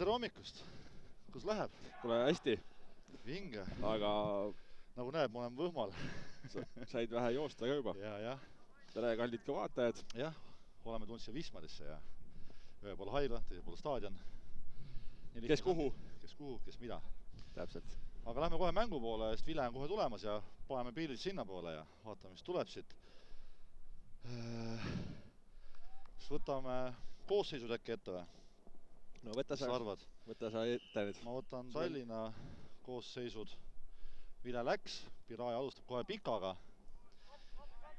tere hommikust! Kus läheb? Kuule hästi. Vinge. Aga nagu näeb, ma olen võhmal. Said vähe joosta ka juba. Ja. Tere kallid ka vaatajad. Jah, oleme tulnud siia Wismarisse ja ühe pool haigla, teise pool staadion. Kes kuhu? Kes kuhu, kes mida. Täpselt. Aga lähme kohe mängu poole, sest Vile on kohe tulemas ja paneme pildid sinna poole ja vaatame, mis tuleb siit. Võtame koosseisud äkki ette või? No võta sa ette nüüd. Ma võtan Tallinna koosseisud. Vile läks, Piraja alustab kohe pikaga.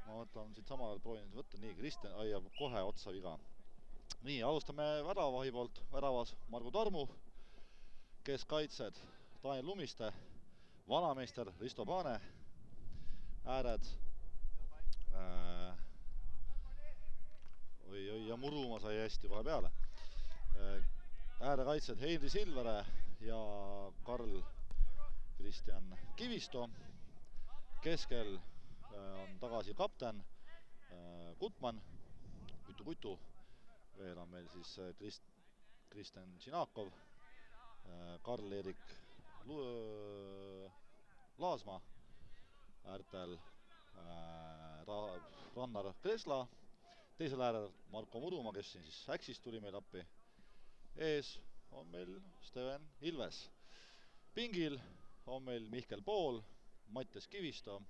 Ma võtan siit samal ajal proovin võtta. Nii, Kristjan aiab kohe otsa viga. Nii, alustame väravahi poolt. Väravas Margo Tarmu, keskkaitsed Daniel Lumiste, vanameister Risto Paane, ääred ja Muruma sai hästi kohe peale. Äärekaitsed Heindi Silvere ja Karl Kristjan Kivisto. Keskel on tagasi kapten Gutman, Kutu. Veel on meil siis Kristjan Tšinakov, Karl-Erik Laasma, äärtel Rannar Kresla, teisel äärel Marko Muruma, kes siin siis Äksist tuli meil appi. Ees on meil Steven Ilves. Pingil on meil Mihkel Pool, Mattias Kivisto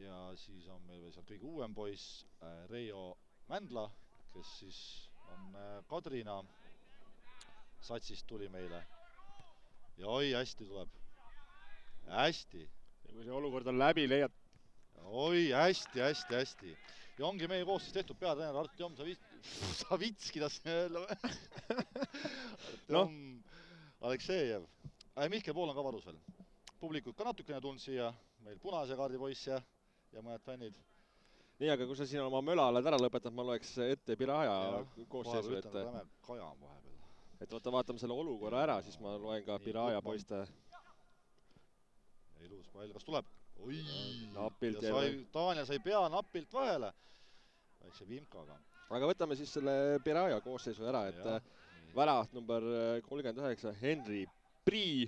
ja siis on meil veel seal kõige uuem poiss Reijo Mändla, kes siis on Kadrina satsist tuli meile. Ja oi, hästi tuleb. Hästi. Ja kui see olukord on läbi, leiad? Oi, hästi. Ja ongi meie koos siis tehtud peatreener Artjom Savitski tahtsin öelda või? Artjom Aleksejev. Mihkel Pool on ka varus veel. Publikud ka natukene tulnud siia. Meil punase kaardi poiss ja mõned fännid. Nii, aga kui sa siin oma möla oled ära lõpetanud, ma loeks ette Piraja koosseisu. Lähme kajam vahepeal. Et vaatame selle olukorra ära, siis ma loen ka Piraja poiste. Ilus pall, kas tuleb? Oi, napilt Taania sai pea napilt vahele. Väikse vimkaga. Aga võtame siis selle Piraja koosseisu ära, et väravat number 39 Henri Prii,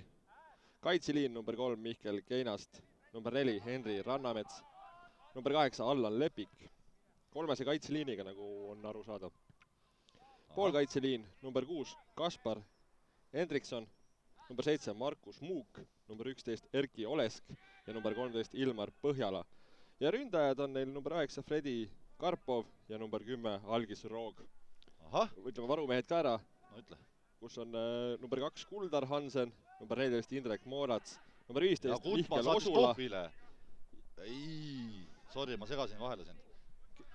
kaitseliin number 3 Mihkel Keinast, number 4 Henri Rannamets, number 8 Allan Lepik, kolmese kaitseliiniga, nagu on aru saada. Poolkaitseliin number 6 Kaspar Hendrikson, number 7 Markus Muuk, number 11 Erki Olesk ja number 13 Ilmar Põhjala. Ja ründajad on neil number 9 Fredi Karpov ja number 10 Algis Roog. Ütleme varumehed ka ära. No ütle. Kus on number 2 Kuldar Hansen, number 14 Indrek Moorats, number 15 ja Mihkel Osula. Ei, sorry, ma segasin vahele sind.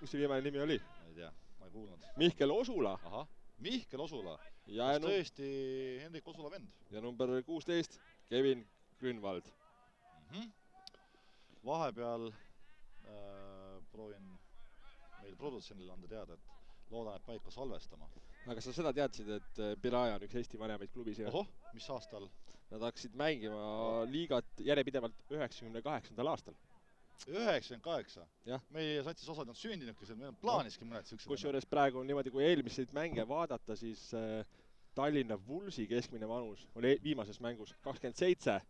Mis see viimane nimi oli? Ma ei tea, ma ei kuulnud. Mihkel Osula. Mihkel Osula. Ja tõesti Hendrik Osula vend. Ja number 16 Kevin Grünwald. Vahepeal proovin meil produtsendile anda teada, et loodan, et paika salvestama. Aga sa seda teadsid, et Piraja on üks Eesti vanemaid klubis? Mis aastal? Nad hakkasid mängima liigat järjepidevalt 98. aastal. 98? Jah. Meie satsis osad on sündinudki, meil on plaaniski mõned süksed. Kusjuures praegu on niimoodi, kui eelmiseid mänge vaadata, siis Tallinna Vulsi keskmine vanus oli viimases mängus 27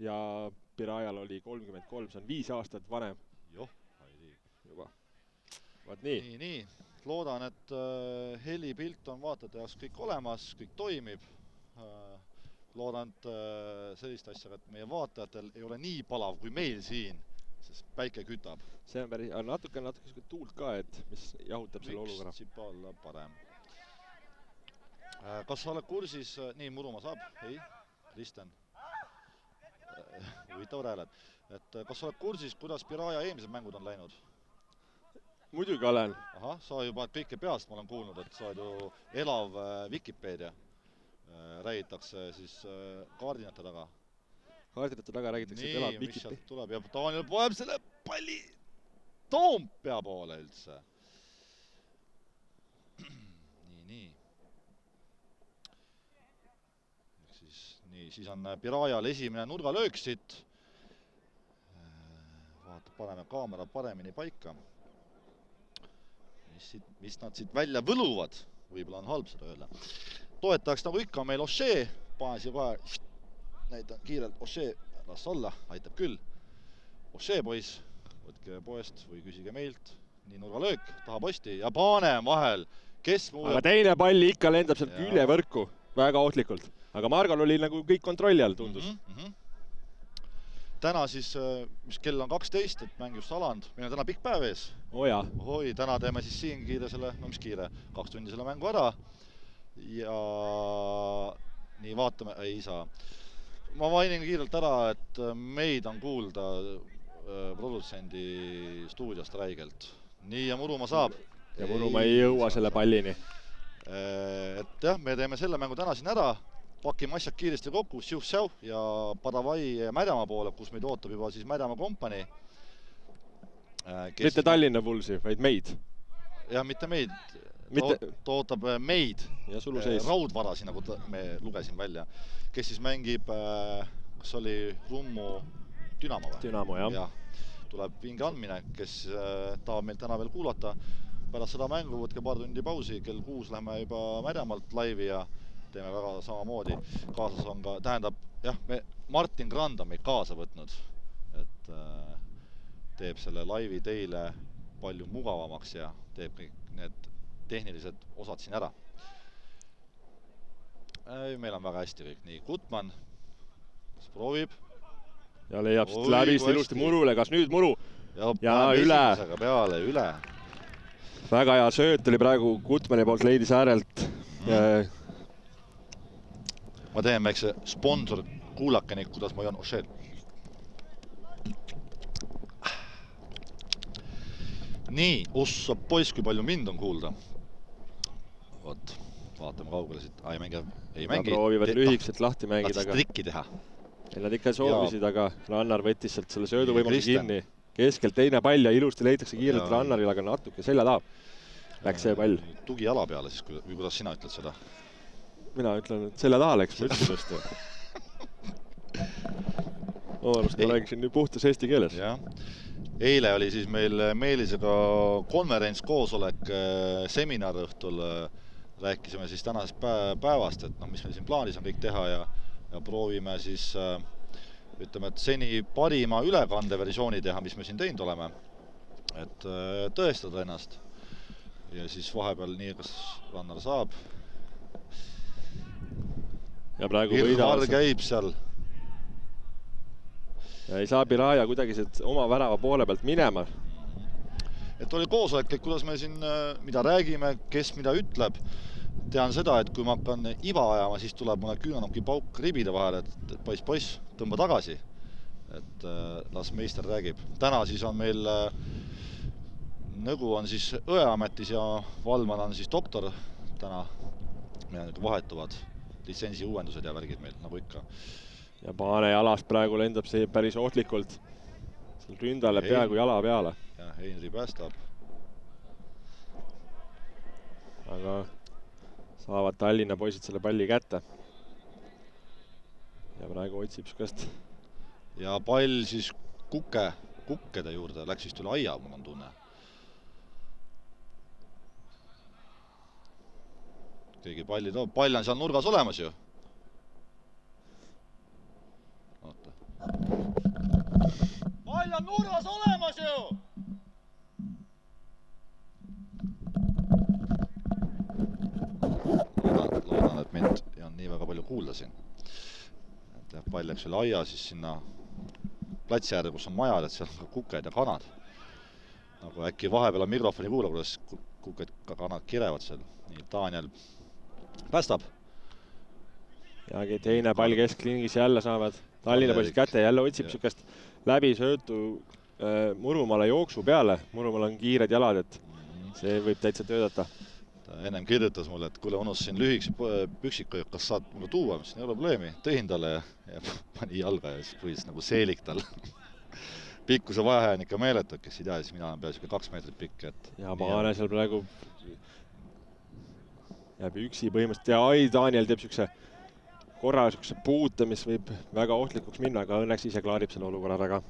ja Pirajal oli 33, see on 5 aastat vanem. Juba. Vaat nii. Nii. Loodan, et helipilt on vaatajate jaoks kõik olemas, kõik toimib. Loodan, et sellist asja, et meie vaatajatel ei ole nii palav kui meil siin, sest päike kütab. See on päris, natuke tuult ka, et mis jahutab selle olukorra. Võiks sipa olla parem. Kas sa oled kursis, nii Muruma saab? Ei, Kristjan. Huvitav hääled. Et kas sa oled kursis, kuidas Piraja eelmised mängud on läinud? Muidugi olen. Sa juba kõike peast ma olen kuulnud, et sa oled ju elav Wikipedia. Räägitakse siis kaardinate taga. Kaardinate taga räägitakse, et elav Wikipedia. Mis sealt tuleb ja Daniel poeb selle palli Toompea poole üldse. Nii. Siis on Pirajal esimene nurgalöök siit. Paneme kaamera paremini paika. Mis nad siit välja võluvad. võib-olla on halb seda öelda. Toetajaks nagu ikka meil O'Shea, panen siia kohe, näitan kiirelt, O'Shea, las olla, aitab küll. O'Shea poiss, võtke poest või küsige meilt, nii nurgalöök, taha posti ja Paane vahel, kes muudab... Aga teine pall ikka lendab sealt küljevõrku, väga ohtlikult. Aga Margal oli nagu kõik kontrolli all, tundus. Täna siis, mis kell on 12, et mäng just alanud, meil on täna pikk päev ees. Oja. Oi, täna teeme siis siin kiire selle, no mis kiire, 2 tundi selle mängu ära. Ja nii vaatame, ei saa. Ma mainin kiirelt ära, et meid on kuulda produtsendi stuudiost räigelt. Nii ja Murumaa saab. Ja Murumaa ei jõua selle pallini. Et jah, me teeme selle mängu täna siin ära. Pakime asjad kiiresti kokku, siuh-säu ja Padavai Mädamaa poole, kus meid ootab juba siis Mädamaa kompanii. Mitte Tallinna Pulsi, vaid meid. Jah, mitte meid. Ta ootab meid. Ja sulu seis. Raudvarasi, nagu me lugesin välja. Kes siis mängib, kas oli Rummu Dünamo või? Dünamo, jah. Ja, tuleb vinge andmine, kes tahab meil täna veel kuulata. Pärast seda mängu võtke paar tundi pausi, kell 6 lähme juba Mädamaalt laivi ja teeme väga samamoodi. Kaasas on ka, tähendab, jah, Martin Grand on meid kaasa võtnud, et teeb selle laivi teile palju mugavamaks ja teeb kõik need tehnilised osad siin ära. Meil on väga hästi kõik. Nii, Gutmann, kas proovib? Ja leiab siit läbi ilusti Murule, kas nüüd Muru? Ja üle. Peale, üle. Väga hea sööt oli praegu Gutmanni poolt leidis äärelt. Ma teen väikse sponsor kuulakeni, kuidas ma joon O'Shea. Nii, ossa poiss, kui palju mind on kuulda. Vot, vaatame kaugele siit. Ei mängi. Nad proovivad lühikselt lahti mängida. Tahtis trikki teha. Nad ikka soovisid, aga Rannar võttis sealt selle sööduvõimaluse kinni. Keskelt teine pall ja ilusti leitakse kiirelt Rannaril, aga natuke selja taha. Läks see pall. Tugi jala peale siis, või kuidas sina ütled seda? Mina ütlen, et selle taha läks, ma ütlesin just. Omarust ma räägisin nüüd puhtas eesti keeles. Eile oli siis meil Meelisega konverents koosolek, seminar õhtul. Rääkisime siis tänasest päevast, et mis meil siin plaanis on kõik teha ja proovime siis, ütleme, et seni parima ülekandeversiooni teha, mis me siin teinud oleme. Et tõestada ennast. Ja siis vahepeal nii, kas Rannar saab. Ja praegu Irvar käib seal. Ja ei saa Piraja kuidagi oma värava poole pealt minema. Et oli koosolek, et kuidas me siin, mida räägime, kes mida ütleb. Tean seda, et kui ma hakkan iva ajama, siis tuleb mulle küünanupki pauk ribide vahel, et poiss, tõmba tagasi. Et las meister räägib. Täna siis on meil, Nõgu on siis õeametis ja Valman on siis doktor täna. Meil vahetuvad litsentsi uuendused ja värgid meil, nagu ikka. Ja Paane jalast praegu lendab see päris ohtlikult. Seal ründale peaaegu jala peale. Ja Heinri päästab. Aga saavad Tallinna poisid selle palli kätte. Ja praegu otsib sükast. Ja pall siis kukkede juurde. Läks vist üle aia, mul on tunne. Keegi palli toob. Pall on seal nurgas olemas ju. Oota. Pall on nurgas olemas ju! Loodan, et mind ei ole nii väga palju kuulda siin. Et pall läks üle aia siis sinna platsi äärde, kus on majad, et seal on kuked ja kanad. Nagu äkki vahepeal on mikrofoni kuula, kuidas kuked ja kanad kirevad seal. Nii, Daniel päästab. Ja teine pall kesklingis jälle saavad Tallinna poisid kätte. Jälle otsib sükest läbi söötu Murumaale jooksu peale. Murumaal on kiired jalad, et see võib täitsa töödata. Ta ennem kirjutas mulle, et kuule, unustasin lühikese püksiku, kas saad mulle tuua, mis ei ole probleemi. Tõin talle ja pani jalga ja siis võis nagu seelik tal. Pikkuse vahe on ikka meeletud, kes ei tea, siis mina olen peale 2 meetrit pikk. Ja Paane seal praegu jääb üksi põhimõtteliselt ja Daniel teeb korra puute, mis võib väga ohtlikuks minna, aga õnneks ise klaarib selle olukorra taga.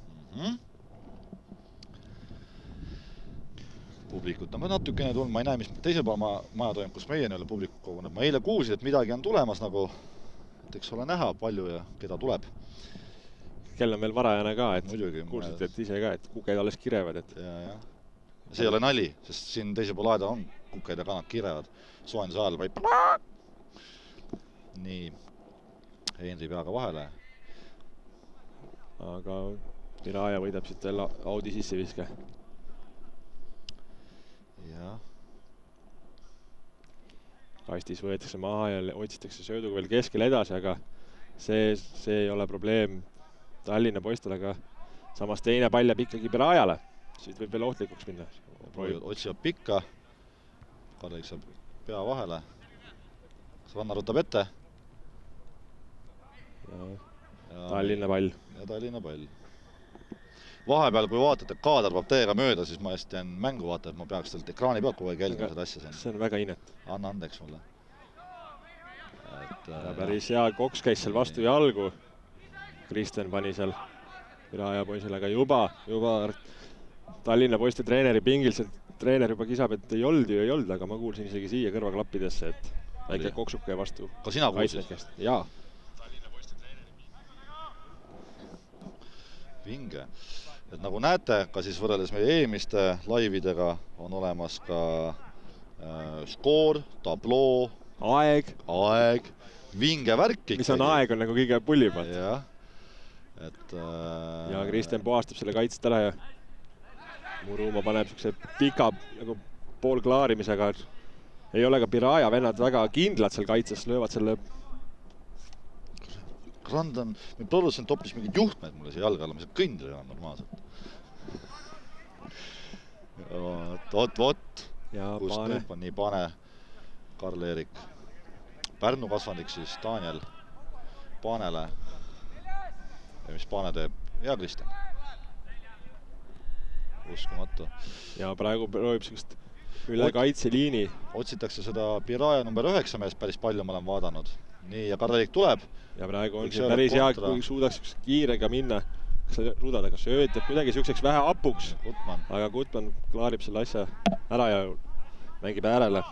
publikut on ka natukene tulnud, ma ei näe, mis teisel pool maja toimub, kus meie ei ole publikut koguneb. Ma eile kuulsin, et midagi on tulemas nagu, et eks ole näha palju ja keda tuleb. Kell on veel varajane ka, et muidugi, kuulsite, et ise ka, et kuked alles kirevad. Et... Ja. See ei ole nali, sest siin teisel pool aeda on kuked ja kanad kirevad. Soojenduse ajal vaid... Nii, Henri peaga vahele. Aga Piraja võidab siit veel Audi sisse viske. Jah. Kastis võetakse maha ja otsitakse sööduga veel keskel edasi, aga see ei ole probleem Tallinna poistel, aga samas teine pall jääb ikkagi Pirajale. Siit võib veel ohtlikuks minna. Otsivad pikka. Karlik saab pea vahele. Kas Rannar võtab ette? Ja Tallinna pall. Ja Tallinna pall. Vahepeal, kui vaatate, et kaader peab täiega mööda, siis ma just jään mängu vaata, et ma peaks talt ekraani pealt kogu aeg jälgima seda asja. See on väga inet. Anna andeks mulle. Ja päris hea koks käis seal vastu jalgu. Kristen pani seal Piraja poisile, aga juba Tallinna poiste treeneri pingil, see treener juba kisab, et ei olnud, aga ma kuulsin isegi siia kõrvaklappidesse, et väike koksuke vastu. Ka sina kuulsid? Jaa. Vinge. Et nagu näete, ka siis võrreldes meie eelmiste laividega on olemas ka skoor, tabloo, aeg, vinge värk ikkagi. mis on aeg, on nagu kõige pullimad. Jah. Et, ja Kristen puhastab selle kaitset ära ja Murumaa paneb sükse pika nagu poolklaarimisega. Ei ole ka Piraja vennad väga kindlad seal kaitses, löövad selle... Rand on, meil produtsent toppis mingid juhtmed mulle siia jalga alla, mis on kõndil enam normaalselt. Vot. Kus tõmp on nii pane Karl-Erik. Pärnu kasvandik siis Daniel Paanele. Ja mis Paane teeb? Hea Kristjan. Uskumatu. Ja praegu proovib sellist üle kaitseliini. Otsitakse seda Piraja number 9 meest päris palju, ma olen vaadanud. Nii, ja Karl-Erik tuleb. Ja praegu on see päris hea, kui suudaks kiirega minna. Kas sa suudad, aga söötab kuidagi süükseks vähe apuks. Aga Gutman klaarib selle asja ära ja mängib äärele.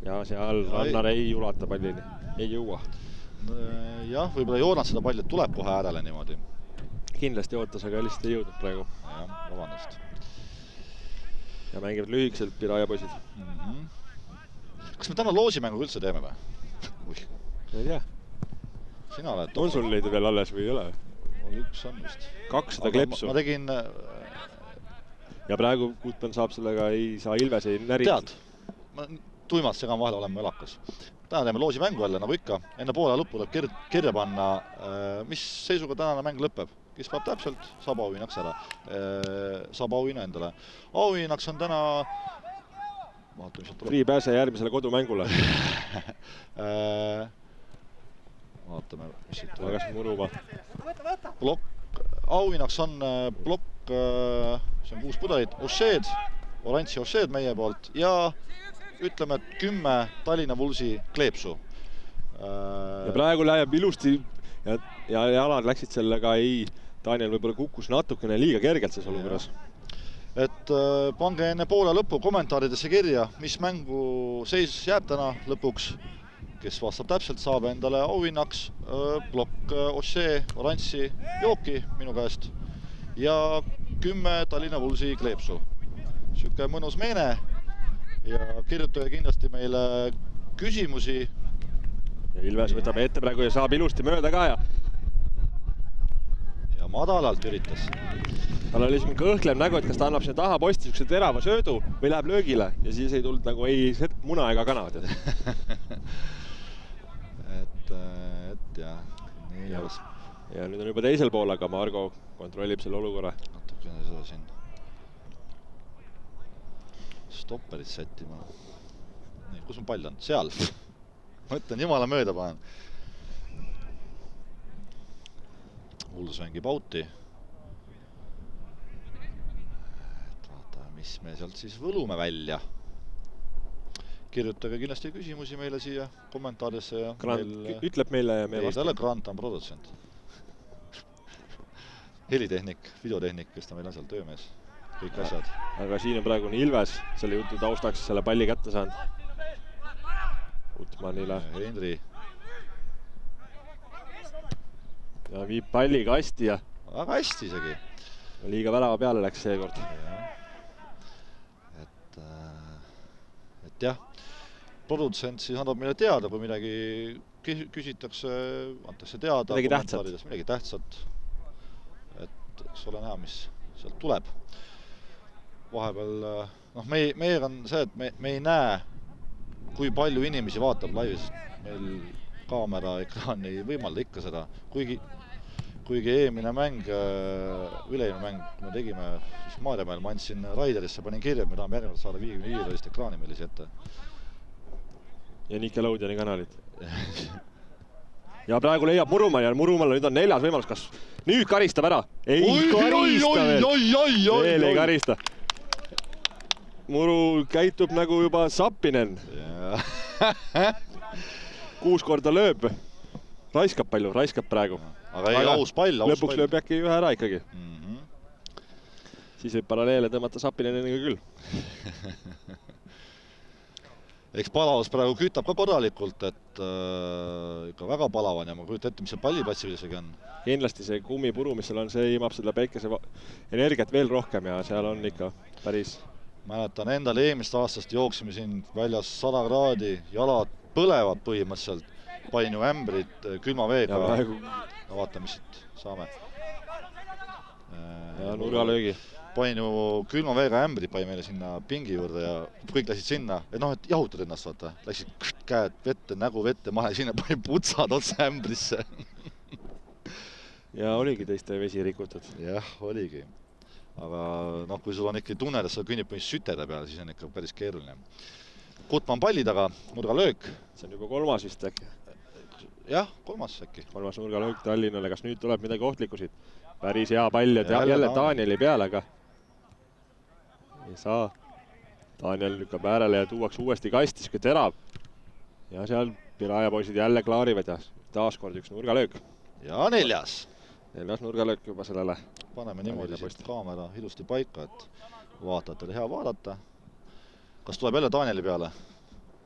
Ja seal Rannar ei ulata pallini. Ei jõua. Jah, võib-olla ei oodanud seda palli, et tuleb kohe äärele niimoodi. Kindlasti ootas, aga lihtsalt ei jõudnud praegu. Jah, vabandust. Ja mängivad lühikeselt Piraja poisid. Kas me täna loosimängu üldse teeme või? Ei tea. Sina oled... On sul neid veel alles või ei ole? Üks on vist. 200 klepsu. Ma tegin... Ja praegu Gutman saab sellega, ei saa Ilves ei närida. Tead, ma tuimalt segan vahele oleme elakas. Täna teeme loosimängu jälle, nagu ikka. Enne poole lõppu tuleb kirja panna, mis seisuga tänane mäng lõpeb. Kes peab täpselt, saab auhinnaks ära. Saab auhinna endale. Auhinnaks on täna... Frii pääse järgmisele kodumängule. Vaatame, mis siit tuleb. Tagas Murumaa. Auhinnaks on plokk, see on 6 pudelit, Ošeed, oranži Ošeed meie poolt ja ütleme, et 10 Tallinna Vulsi kleepsu. Ja praegu läheb ilusti ja jalad läksid sellega, Daniel võib-olla kukkus natukene liiga kergelt selles olukorras. Et pange enne poole lõppu kommentaaridesse kirja, mis mängu seis jääb täna lõpuks. Kes vastab täpselt, saab endale auhinnaks plokk Ošee oranži jooki minu käest ja 10 Tallinna Vulsi kleepsu. Süke mõnus meene ja kirjutage kindlasti meile küsimusi. Ja Ilves võtab ette praegu ja saab ilusti mööda ka ja madalalt üritas. Tal oli siin kõhklev nägu, et kas ta annab sinna taha posti sükse terava söödu või läheb löögile ja siis ei tulnud nagu ei muna ega kana. et jah. Ja nüüd on juba teisel pool, aga Margo kontrollib selle olukorra. Natukene seda siin stopperit sättima. Nii, kus on pall on? Seal. Mõtlen, jumala mööda panen. Uldus mängib auti. Vaata, mis me sealt siis võlume välja. Kirjutage kindlasti küsimusi meile siia kommentaarisse. Grant ütleb meile ja me vastame. Grant on produtsent. Helitehnik, videotehnik, kes ta meil on seal töömees. kõik asjad. Aga siin on praegu Ilves selle jutu taustaks selle palli kätte saanud. Utmanile. Henri. Ja viib palli kasti ja... Väga hästi isegi. Liiga värava peale läks seekord. Et jah, produtsent siis annab meile teada, kui midagi küsitakse, antakse teada. Midagi tähtsat. Et eks ole näha, mis sealt tuleb. Vahepeal, meiega on see, et me ei näe, kui palju inimesi vaatab laivis. Meil kaamera ekraan ei võimalda ikka seda. Kuigi eelmine mäng, üleilmine mäng, kui me tegime siis Maarjamäel, ma andsin Raiderisse, panin kirja, et me tahame järgnevalt saada 55 ekraani meile ette. Ja Nickelodeoni kanalid. Ja praegu leiab Murumaa ja Murumaal nüüd on 4. võimalus, kas nüüd karistab ära? Ei karista veel! Veel ei karista. Muru käitub nagu juba Sappinen. 6 korda lööb. Raiskab palju, raiskab praegu. Aga ei, aus pall. Lõpuks lööb äkki ühe ära ikkagi. Siis võib paralleele tõmmata Sappineniga küll. Eks Palavas praegu kütab ka korralikult, et ikka väga palav on ja ma kujutan ette, mis see palliplatsi isegi on. Kindlasti see kummipuru, mis seal on, see imab seda päikese energiat veel rohkem ja seal on ikka päris... Mäletan endal eelmist aastast jooksime siin väljas 100 kraadi, jalad põlevad põhimõtteliselt, panin ju ämbrid külma veega. Ja vaata, mis siit saame. Ja nurgalöögi. Panin ju külma veega ämbrid, panin meile sinna pingi juurde ja kõik läksid sinna. Et jahutad ennast, vaata. Läksid käed vette, nägu vette, mahe sinna panin putsad otsa ämbrisse. Ja oligi teiste vesi rikutud. Jah, oligi. Aga kui sul on ikka tunned, et sa künnib põhis sütede peale, siis on ikka päris keeruline. Kutman palli taga, nurgalöök. See on juba 3. vist äkki. Jah, 3. äkki. 3. nurgalöök Tallinnale, kas nüüd tuleb midagi ohtlikku siit? Päris hea pall ja jälle Danieli peale, aga ei saa. Daniel lükkab äärele ja tuuaks uuesti kastis, kui terav. Ja seal Piraja poisid jälle klaarivad ja taaskord üks nurgalöök. Ja 4. 4. nurgalöök juba sellele. Paneme niimoodi kaamera ilusti paika, et vaatajatel hea vaadata. Kas tuleb jälle Danieli peale?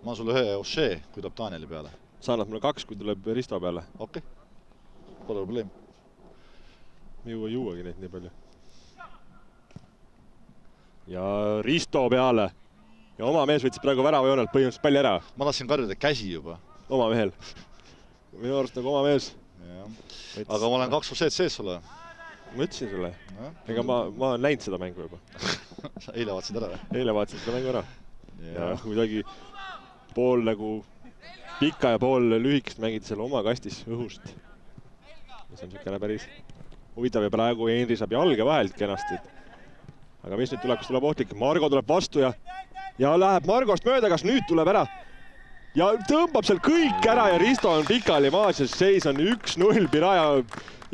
Ma on sulle ühe O'Shea, kui tuleb Danieli peale. Sa annad mulle 2, kui tuleb Risto peale. Okei, pole probleem. Juuagi neid nii palju. Ja Risto peale. Ja oma mees võttis praegu väravajoonelt põhimõtteliselt palli ära. Ma tahtsin karjuda käsi juba. Oma mehel. Minu arust nagu oma mees. Aga ma olen 2 O'Shead sees sulle. Ma ütlesin sulle. Ega ma olen näinud seda mängu juba. Sa eile vaatasid ära? Eile vaatasid seda mängu ära. Ja kuidagi pool nagu pika ja pool lühikest mängid seal oma kastis õhust. See on niisugune päris huvitav ja praegu Henri saab jalge vahelt kenasti. Aga mis nüüd tuleb, kas tuleb ohtlik? Margo tuleb vastu ja läheb Margost mööda, kas nüüd tuleb ära? Ja tõmbab seal kõik ära ja Risto on pikali maas ja seis on 1-0 Piraja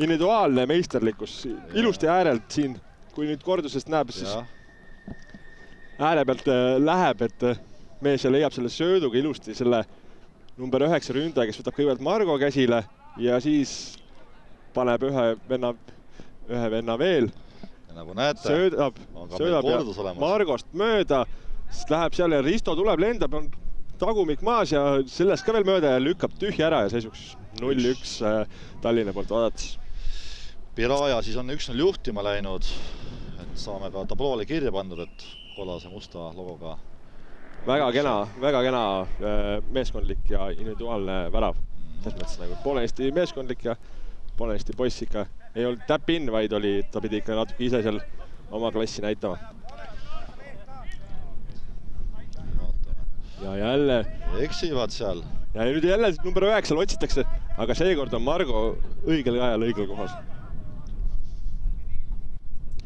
individuaalne meisterlikkus. Ilusti äärelt siin, kui nüüd kordusest näeb, siis ääre pealt läheb, et mees leiab selle sööduga ilusti selle number 9 ründaja, kes võtab kõigepealt Margo käsile ja siis paneb ühe venna veel. Ja nagu näete, söödab Margost mööda, siis läheb seal ja Risto tuleb, lendab, on tagumik maas ja sellest ka veel mööda ja lükkab tühja ära ja seisuks 0-1 Tallinna poolt vaadates. Piraja siis on 1-0 juhtima läinud, et saame ka tabloole kirja pandud, et kollase musta logoga. Väga kena meeskondlik ja individuaalne värav. Selles mõttes nagu poolenisti meeskondlik ja poolenisti poiss ikka ei olnud tap-in, vaid ta pidi ikka natuke ise seal oma klassi näitama. Ja jälle eksivad seal. Ja nüüd jälle number 9 otsitakse, aga seekord on Margo õigel ajal õigel kohas.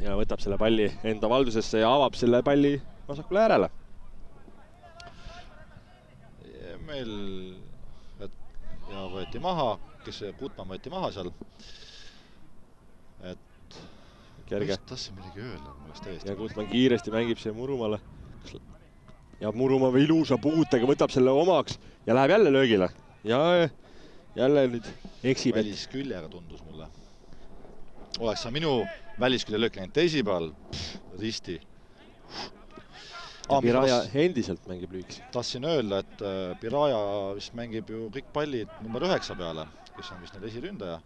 Ja võtab selle palli enda valdusesse ja avab selle palli vasakule äärele. Meil võeti maha, kes Kutman võeti maha seal. Et kerge. Tahtsin midagi öelda. Ja Kutman kiiresti mängib see Murumaale. Ja Murumaa või ilusa puutega võtab selle omaks ja läheb jälle löögile. Ja jälle nüüd eksib. Välis küljega tundus mulle. oleks see minu väliskülje löök läinud teisipäeval, risti. Piraja endiselt mängib lüüks. Tahtsin öelda, et Piraja vist mängib ju kõik pallid number 9 peale, kes on vist need esiründaja,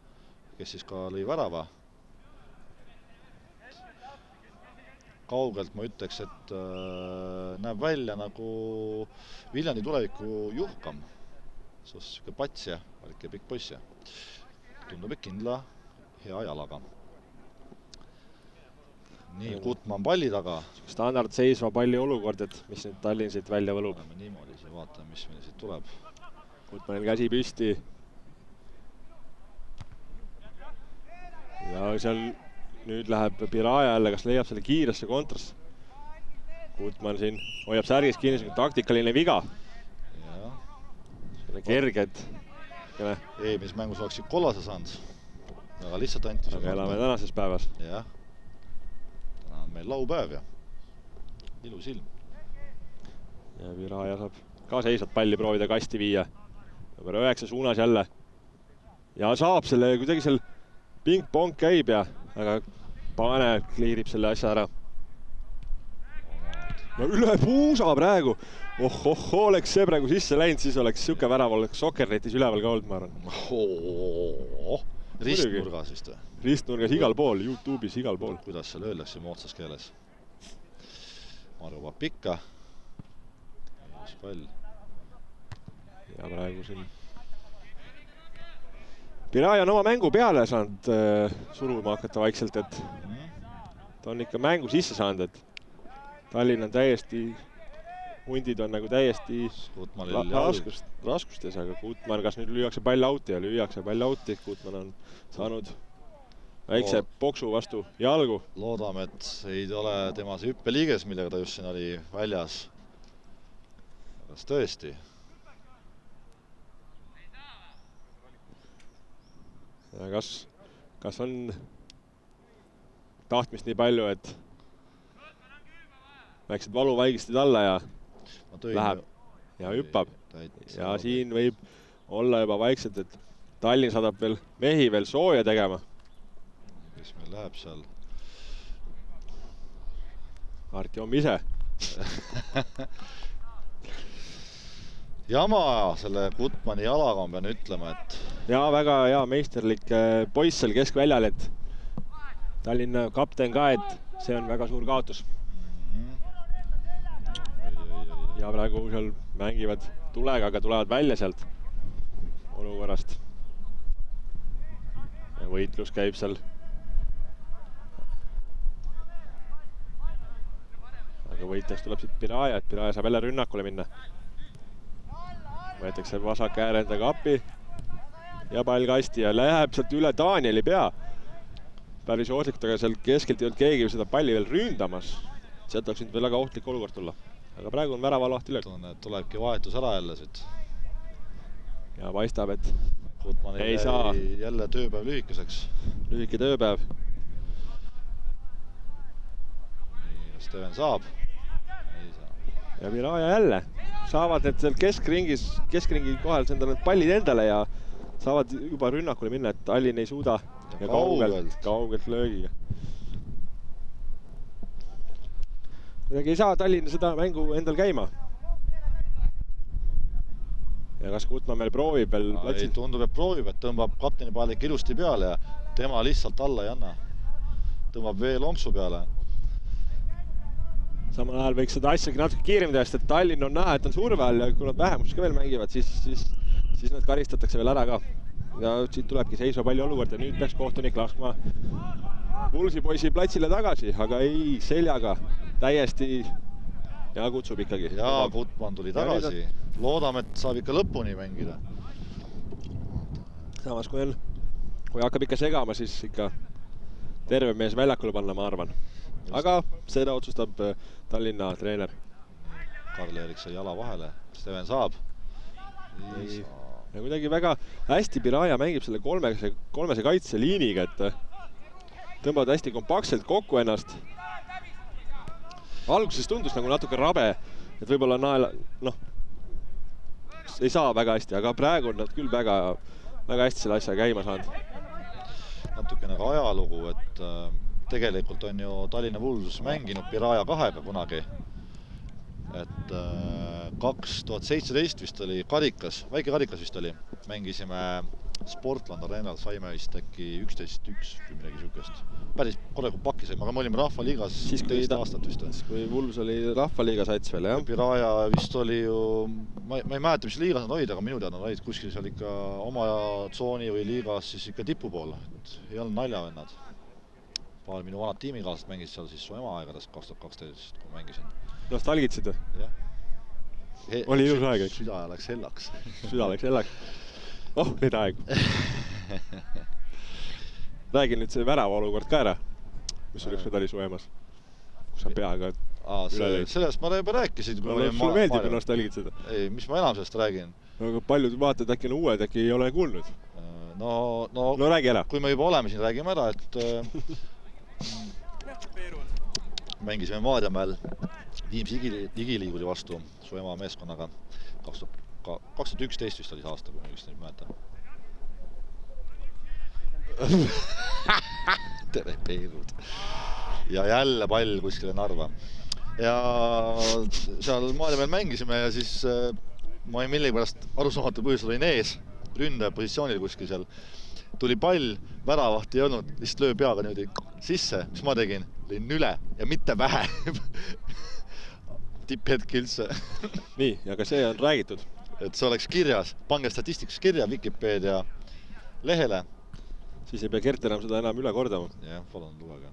kes siis ka lõi värava. Kaugelt ma ütleks, et näeb välja nagu Viljandi tuleviku juhkam. Siuke pats ja väike pikk poiss ja tundub, et kindla hea jalaga. Nii, Gutmann palli taga. Standard seisva palli olukord, et mis nüüd Tallinn siit välja võlub. Niimoodi siin vaatame, mis meil siit tuleb. Gutmannil käsi püsti. Ja seal nüüd läheb Piraja jälle, kas leiab selle kiiresse kontrasse. Gutmann siin hoiab särgis kinni, taktikaline viga. Selle kerged. Eelmises mängus oleksid kollase saanud. Väga lihtsalt anti. Aga elame tänases päevas. Jah. Täna on meil laupäev ja ilus ilm. Ja Piraja saab ka seisvat palli proovida kasti viia. Number 9 suunas jälle. Ja saab selle, kuidagi seal ping-pong käib ja aga Pane kliirib selle asja ära. Ja üle puusa praegu. Oleks see praegu sisse läinud, siis oleks siuke värav, oleks Soccernetis üleval ka olnud, ma arvan. Ristnurgas vist või? Ristnurgas igal pool, YouTube'is igal pool. Kuidas seal öeldakse moodsas keeles? Maru vaab pikka. Pall. Ja praegu siin Piraja on oma mängu peale saanud suruma hakata vaikselt, et ta on ikka mängu sisse saanud, et Tallinn on täiesti, hundid on nagu täiesti raskustes, aga Gutmann, kas nüüd lüüakse pall auti ja lüüakse pall auti, Gutmann on saanud väikse poksu vastu jalgu. Loodame, et ei ole tema see hüppeliiges, millega ta just siin oli väljas. Kas tõesti? Ja kas on tahtmist nii palju, et väiksed valuvaigistid alla ja läheb ja hüppab. Ja siin võib olla juba vaikselt, et Tallinn saadab veel mehi veel sooja tegema. Kes meil läheb seal? Artjom ise. Jama selle Gutmanni jalaga on, pean ütlema, et... Ja väga hea meisterlik poiss seal keskväljal, et Tallinna kapten ka, et see on väga suur kaotus. Ja praegu seal mängivad tulega, aga tulevad välja sealt olukorrast. Ja võitlus käib seal. Aga võitlus tuleb siit Piraja, et Piraja saab jälle rünnakule minna. Võetakse vasak äärenda kappi ja pall kasti ja läheb sealt üle Danieli pea. Päris ohtlikult, aga seal keskelt ei olnud keegi seda palli veel ründamas. Sealt oleks nüüd veel väga ohtlik olukord tulla. Aga praegu on värava lahti löök. Tulebki vahetus ära jälle siit. Ja paistab, et Gutmann ei saa. Jälle tööpäev lühikeseks. Lühike tööpäev. Nii, Steven saab. Ei saa. Ja Piraja jälle. Saavad need seal keskringi kohal endale need pallid endale ja saavad juba rünnakule minna, et Tallinn ei suuda ja kaugelt löögiga. Kuidagi ei saa Tallinn seda mängu endal käima. Ja kas Gutmann meil proovib veel platsil? Tundub, et proovib, et tõmbab kapteni pallik ilusti peale ja tema lihtsalt alla ei anna. Tõmbab veel lonksu peale. Samal ajal võiks seda asjagi natuke kiirem teha, et Tallinn on näha, et on surve all ja kui nad vähemus ka veel mängivad, siis nad karistatakse veel ära ka. Ja siit tulebki seisva palli olukord ja nüüd peaks kohtunik laskma Pulsi poisi platsile tagasi, aga ei seljaga täiesti ja kutsub ikkagi. Ja Gutmann tuli tagasi. Loodame, et saab ikka lõpuni mängida. Samas kui hakkab ikka segama, siis ikka terve mees väljakule panna, ma arvan. Aga seda otsustab Tallinna treener. Karl-Erik sai jala vahele. Steven saab. Ja kuidagi väga hästi Piraja mängib selle kolmese kaitseliiniga, et tõmbavad hästi kompaktselt kokku ennast. Alguses tundus nagu natuke rabe, et võib-olla ei saa väga hästi, aga praegu on nad küll väga hästi selle asja käima saanud. natukene ka ajalugu, et tegelikult on ju Tallinna Bulls mänginud Piraja 2-ga kunagi. Et 2017 vist oli karikas, väike karikas vist oli. Mängisime Sportland Arenal, saime vist äkki 11-1 või midagi sükest. Päris korralikult pakki saime, aga me olime Rahvaliigas teist aastat vist. Kui Bulls oli Rahvaliiga sats veel, jah? Piraja vist oli ju, ma ei mäleta, mis liigas nad olid, aga minu teada nad olid kuskil seal ikka oma tsooni või liigas siis ikka tipu pool. Et ei olnud naljavennad. Paar minu vanad tiimikaaslased mängisid seal siis su ema aegades 2012, kui mängisin. Nostalgitsid? Jah. Oli ilus aeg, eks? Süda läks hellaks. Süda läks hellaks. Oh, nüüd aeg. Räägin nüüd see värava olukord ka ära, mis sul üks medali su eemas, kus on peaga üle lõid. Sellest ma juba rääkisin. Sulle meeldib ju nostalgitseda? Ei, mis ma enam sellest räägin? Aga paljud vaatad äkki on uued, äkki ei ole kuulnud. No räägi ära. Kui me juba oleme siin, räägime ära, et mängisime Maarjamäel Viimsi igiliiguri vastu su ema meeskonnaga 2011 vist oli see aasta, kui ma just neid mäletan. Tere Peerud. Ja jälle pall kuskile Narva. Ja seal Maarjamäel mängisime ja siis ma ei millegipärast arusaamatu põhjusel olin ees ründaja positsioonil kuskil seal. Tuli pall, väravaht ei olnud, lihtsalt löö peaga niimoodi sisse, mis ma tegin? Lõin üle ja mitte vähe. Tipphetk üldse. Nii, aga see on räägitud. Et see oleks kirjas, pange statistikas kirja Wikipedia lehele. Siis ei pea Gert enam seda enam üle kordama. Jah, palun lugege.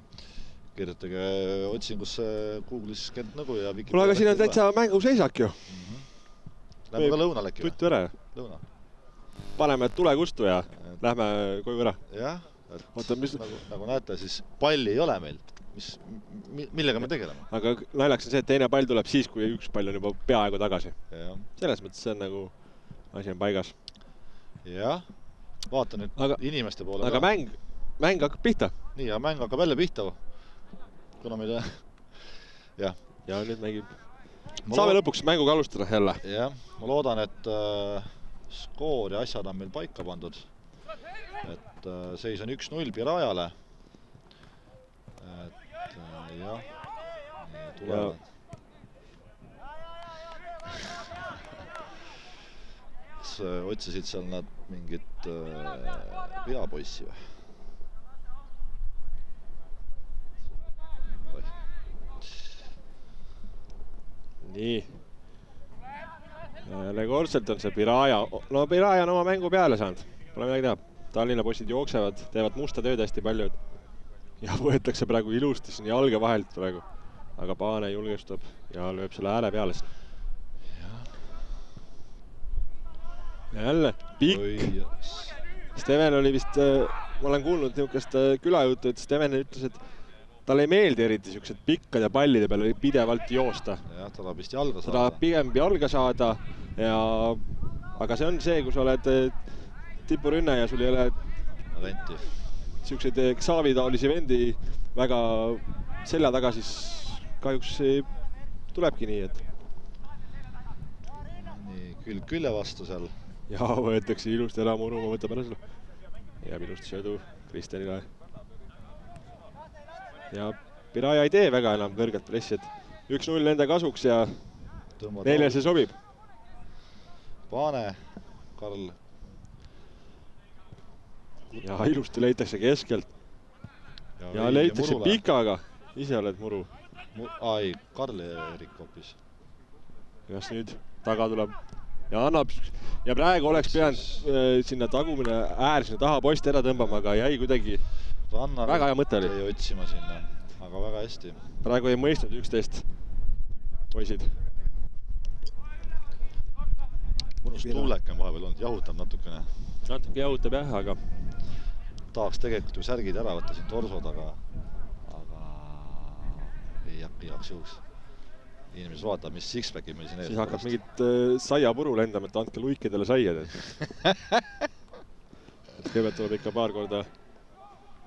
Kirjutage otsingusse Google'is Gert Nõgu ja Wikipedia. Kuule, aga siin on täitsa mänguseisak ju. Lähme ka lõunal äkki. Tuttu ära. Lõuna. Paneme tule kustu ja lähme koju ära. Jah, Oota, mis... nagu näete, siis palli ei ole meil. Millega me tegeleme? Aga naljaks on see, et teine pall tuleb siis, kui üks pall on juba peaaegu tagasi. Ja. Selles mõttes see on nagu asi on paigas. Jah, vaata nüüd inimeste poole. Aga mäng hakkab pihta. Nii, ja mäng hakkab jälle pihta. Kuna meile... Jah. Ja nüüd mängib... Saame lõpuks mänguga alustada jälle. Jah, ma loodan, et skoor ja asjad on meil paika pandud. Et seis on 1-0 Pirajale. Jah, tulevad. Kas otsisid seal nad mingit veapoissi või? Nii. Legorselt on see Piraja. No Piraja on oma mängu peale saanud. Pole midagi teha. Tallinna poisid jooksevad, teevad musta tööd hästi palju. Ja võetakse praegu ilusti siin jalge vahelt praegu. Aga Paane julgestab ja lööb selle ääle peale. Ja jälle pikk. Steven oli vist, ma olen kuulnud niisugust külajutu, et Steven ütles, et talle ei meeldi eriti niisugused pikkade pallide peale pidevalt joosta. Jah, ta tahab vist jalga saada. Ta tahab pigem jalga saada, aga see on see, kui sa oled tipurünne ja sul ei ole renti. Siukseid Xavi-taolisi vendi väga selja taga, siis kahjuks tulebki nii, et... Nii, külje vastu seal. Ja võetakse ilusti ära muru, ma võtab ära selle. Jääb ilusti söödu Kristjanile. Ja Piraja ei tee väga enam kõrget pressi, et 1-0 nende kasuks ja neile see sobib. Paane, Karl. Ja ilusti leitakse keskelt. Ja leitakse pikaga. Ise oled muru. Ai, Karl Erik hoopis. Kas nüüd taga tuleb ja annab. Ja praegu oleks pidanud sinna tagumine äär sinna taha posti ära tõmbama, aga jäi kuidagi väga hea mõte oli. Ei otsima sinna, aga väga hästi. Praegu ei mõistnud 11 poisid. Mõnus tuuleke on vahepeal olnud, jahutab natukene. Natuke jahutab jah, aga tahaks tegelikult ju särgid ära võtta siin torsod, aga ei hakka igaks juhuks. Inimesed vaatab, mis sixpackid meil siin ees. Siis hakkab mingit saiapuru lendama, et andke luikidele saiad. Kõigepealt tuleb ikka paar korda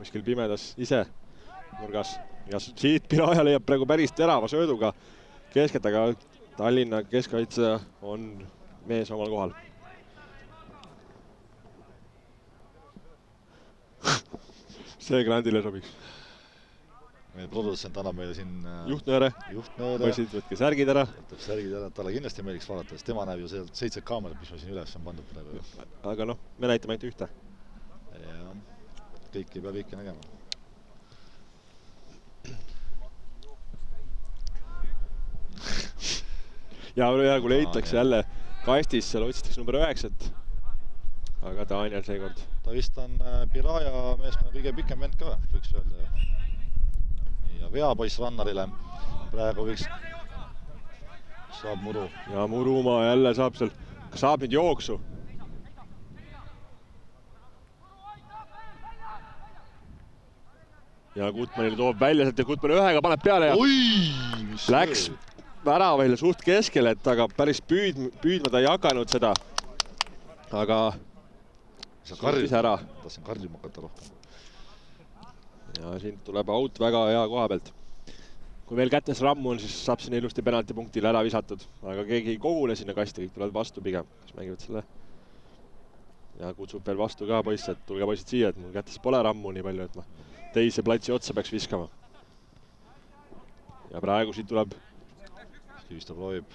kuskil pimedas ise nurgas. Ja siit Piraja leiab praegu päris terava sööduga keskelt, aga Tallinna keskkaitse on mees omal kohal. see Grandile sobiks. Meie produtsent annab meile siin juhtnööre. Poisid, võtke särgid ära. Võtab särgid ära, talle kindlasti meeliks vaadata, sest tema näeb ju sealt 7 kaamerat, mis me siin üles on pandud praegu. Aga noh, me näitame ainult ühte. Ja, kõiki peab ikka nägema. Ja kui leitakse jälle kastis, seal otsitakse number 9. Aga Daniel seekord. Ta vist on Piraja meeskonna kõige pikem vend ka, võiks öelda. Ja veapoiss rannarile. Praegu võiks saab Muru. Ja Murumaa jälle saab seal. Saab nüüd jooksu. Ja Gutmanile toob välja sealt ja Gutman ühega paneb peale ja läks väravahile suht keskele, et aga päris püüdma ta ei hakanud seda. Aga suutis ära. Tahtsin karjuma hakata rohkem. Ja siin tuleb out väga hea koha pealt. Kui veel kätes rammu on, siis saab siin ilusti penaltipunktile ära visatud. Aga keegi ei kogule sinna kasti, kõik tulevad vastu pigem. Kes mängivad selle. Ja kutsub veel vastu ka poisse, et tulge poisid siia, et mul kätes pole rammu nii palju, et ma teise platsi otsa peaks viskama. Ja praegu siit tuleb. Kivisto proovib.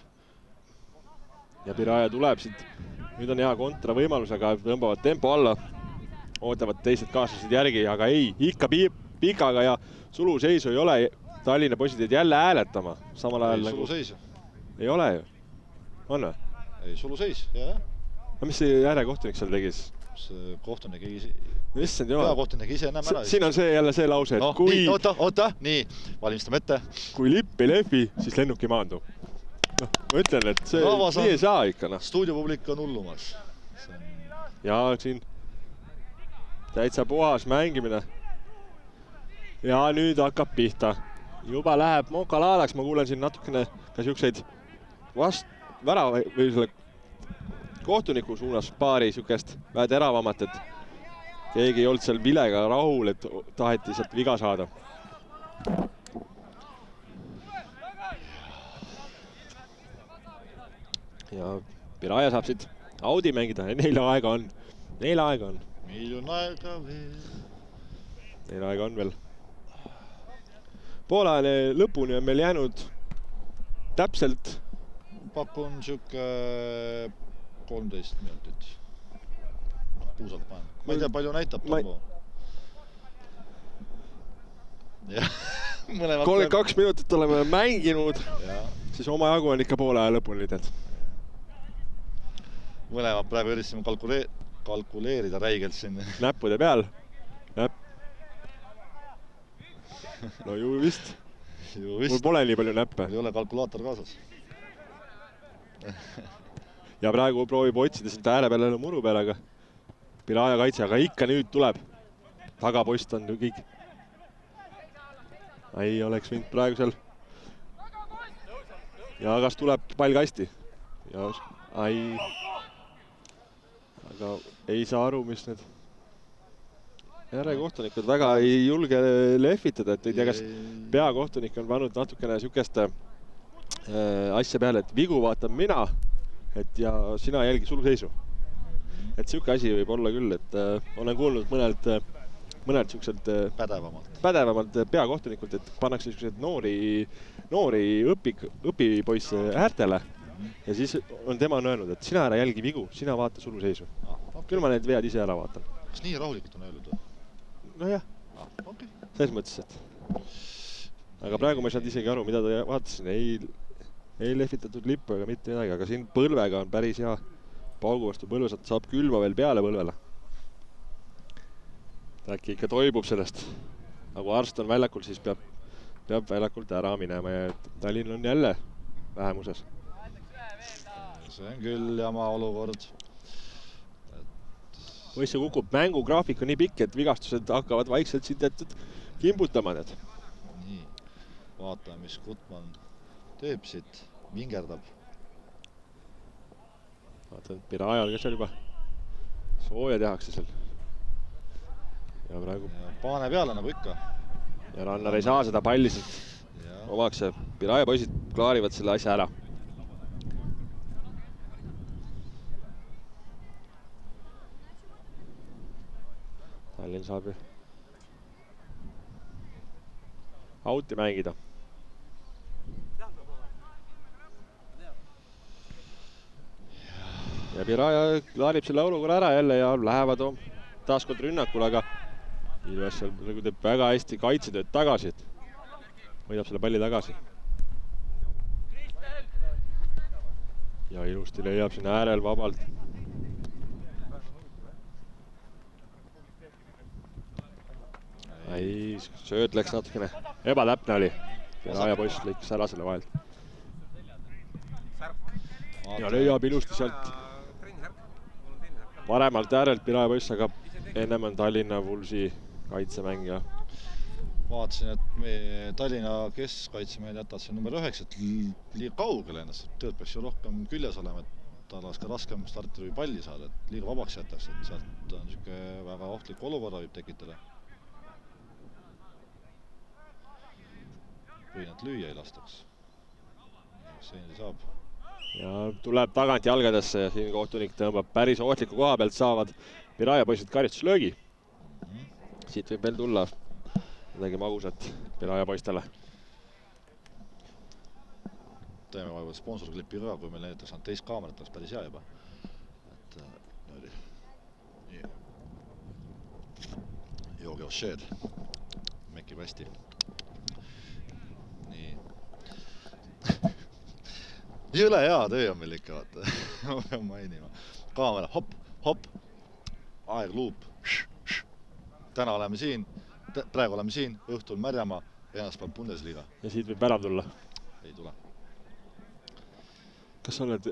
Ja Piraja tuleb siit. Nüüd on hea kontra võimalus, aga tõmbavad tempo alla. Ootavad teised kaaslased järgi, aga ei, ikka pikaga ja suluseisu ei ole. Tallinna poisid jäid jälle hääletama. Samal ajal ei, suluseisu. Ei ole ju. On või? Ei, suluseis, jah. No mis see järjekohtunik seal tegis? See kohtunik ei... Peakohtunik ise enam ära. Siin on see jälle see lause, et no, kui... Nii, oota, nii, valmistame ette. Kui lipp ei lehvi, siis lennuk ei maandu. No, ma ütlen, et see nii ei saa ikka. No. Stuudiopublik on hullumas. Ja siin täitsa puhas mängimine. Ja nüüd hakkab pihta. Juba läheb Moka Laalaks, ma kuulen siin natukene ka siukseid vära või selle kohtuniku suunas paari siukest vähe teravamat, et keegi ei olnud seal vilega rahul, et taheti sealt viga saada. Ja Piraja saab siit Audi mängida ja neil aega on. Neil aega on. Meil on aega veel. Neil aega on veel. Poolajale lõpuni on meil jäänud täpselt. Pakun siuke 13 minutit. Puusalt panen. Ma ei tea, palju näitab tambo. 32 minutit oleme mänginud. Siis oma jagu on ikka poolaja lõpuni tead. Mõlemad praegu üritasime kalkuleerida räigelt siin. Näppude peal. No ju vist. Mul pole nii palju näppe. Ei ole kalkulaator kaasas. Ja praegu proovib otsida siit ääre peale Muru peale, aga Piraja kaitse, aga ikka nüüd tuleb. Tagapost on ju kõik. Ei oleks võinud praegu seal. Ja kas tuleb pall kasti? Ja ei. Aga ei saa aru, mis need järjekohtunikud väga ei julge lehvitada, et ei tea, kas peakohtunik on pannud natukene siukest asja peale, et vigu vaatan mina, et ja sina jälgi suluseisu. Et siuke asi võib olla küll, et olen kuulnud mõnelt siukselt pädevamalt peakohtunikult, et pannakse siukseid noori õpipoisse äärtele ja siis on tema öelnud, et sina ära jälgi vigu, sina vaata suluseisu. Küll ma need vead ise ära vaatan. Kas nii rahulikult on öeldud? No jah, selles mõttes, et aga praegu ma ei saanud isegi aru, mida ta vaatasin, ei lehvitatud lippu ega mitte midagi, aga siin põlvega on päris hea paugu vastu põlve, saab külma veel peale põlvele. Äkki ikka toibub sellest, nagu arst on väljakul, siis peab väljakult ära minema ja Tallinn on jälle vähemuses. See on küll jama olukord. Või see kukub, mängugraafik on nii pikk, et vigastused hakkavad vaikselt siin teatud kimbutama need. Nii, vaatame, mis Gutman teeb siit, vingerdab. Vaatan, et Pirajal, kes seal juba sooja tehakse seal. Ja praegu... Paane peale nagu ikka. Ja Rannar ei saa seda palli siit omaks ja Piraja poisid klaarivad selle asja ära. Tallinn saab ju Out'i mängida. Ja Piraja klaarib selle olukorra ära jälle ja lähevad taaskord rünnakule, aga Ilves seal teeb väga hästi kaitsetööd tagasi, et võidab selle palli tagasi. Ja ilusti leiab siin äärel vabalt. Ei, sööd läks natukene ebatäpne oli. Piraja poiss lõikas ära selle vahelt. Ja leiab ilusti sealt paremalt äärelt Piraja poiss, aga ennem on Tallinna Vulsi kaitsemängija. Vaatasin, et Tallinna keskkaitsemehed jätavad siin number 9, et liiga kaugele ennast. Tööd peaks ju rohkem küljes olema, et tal oleks ka raskem starti või palli saada, et liiga vabaks jätaks, et sealt on niisugune väga ohtlik olukorra võib tekitada. Või nad lüüa ei lastaks. See saab. Ja tuleb tagant jalgadesse ja siin kohtunik tõmbab päris ohtliku koha pealt, saavad Piraja poisid karistuslöögi. Siit võib veel tulla midagi magusat Piraja poistele. Teeme vaeva sponsorklippi ka, kui meil näiteks on teist kaamerat, oleks päris hea juba. Et niimoodi. Nii. Joogi Oshhed. Mekib hästi. Nii. Jõle hea töö on meil ikka, vaata. Ma pean mainima. Kaamera, hopp, hopp. Aeg luup. Täna oleme siin. Praegu oleme siin, õhtul Märjamaa, ennast Bundesliga. Ja siit võib värav tulla? Ei tule. Kas sa oled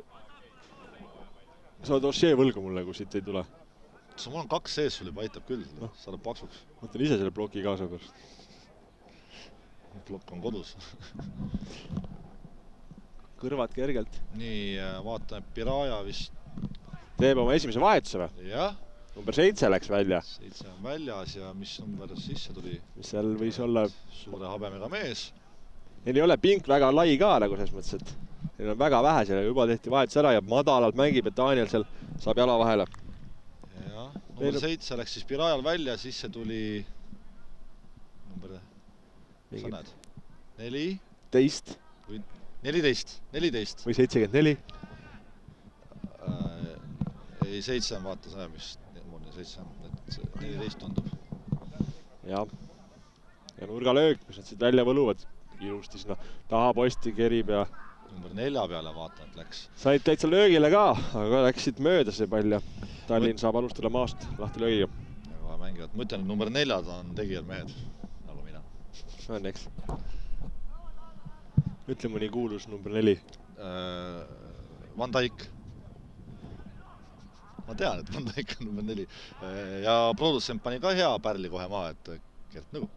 Oshhed võlgu mulle, kui siit ei tule? Mul on 2 sees, sul juba aitab küll, sa oled paksuks. Mõtlen ise selle ploki kaasa pärast. Plokk on kodus. Kõrvad kergelt. Nii, vaatame, Piraja vist teeb oma esimese vahetuse või? Jah. Number 7 läks välja. 7 on väljas ja mis number sisse tuli? Mis seal võis olla? Suure habemega mees. Neil ei ole pink väga lai ka nagu selles mõttes, et neil on väga vähe selle, juba tehti vahetus ära ja madalalt mängib, et Daniel seal saab jala vahele. Ja, number 7 läks siis Pirajal välja, sisse tuli number, sa näed, 14 või 14 või 74. Ei, 7 on vaata see, mis 7 on, et 14 tundub. Ja nurgalöök, mis nad siit välja võluvad. Ilusti sinna taha posti kerib ja number 4 peale vaatan, et läks. Said täitsa löögile ka, aga läksid mööda see pall ja Tallinn saab alustada maast lahti löögiga. Väga mängivad. Ma ütlen, et number 4 on tegijad mehed, nagu mina. Õnneks. Ütle mõni kuulus number 4. Van Dijk. Ma tean, et Van Dijk on number 4. Ja produtsent pani ka hea pärli kohe maha, et Gert Nõu.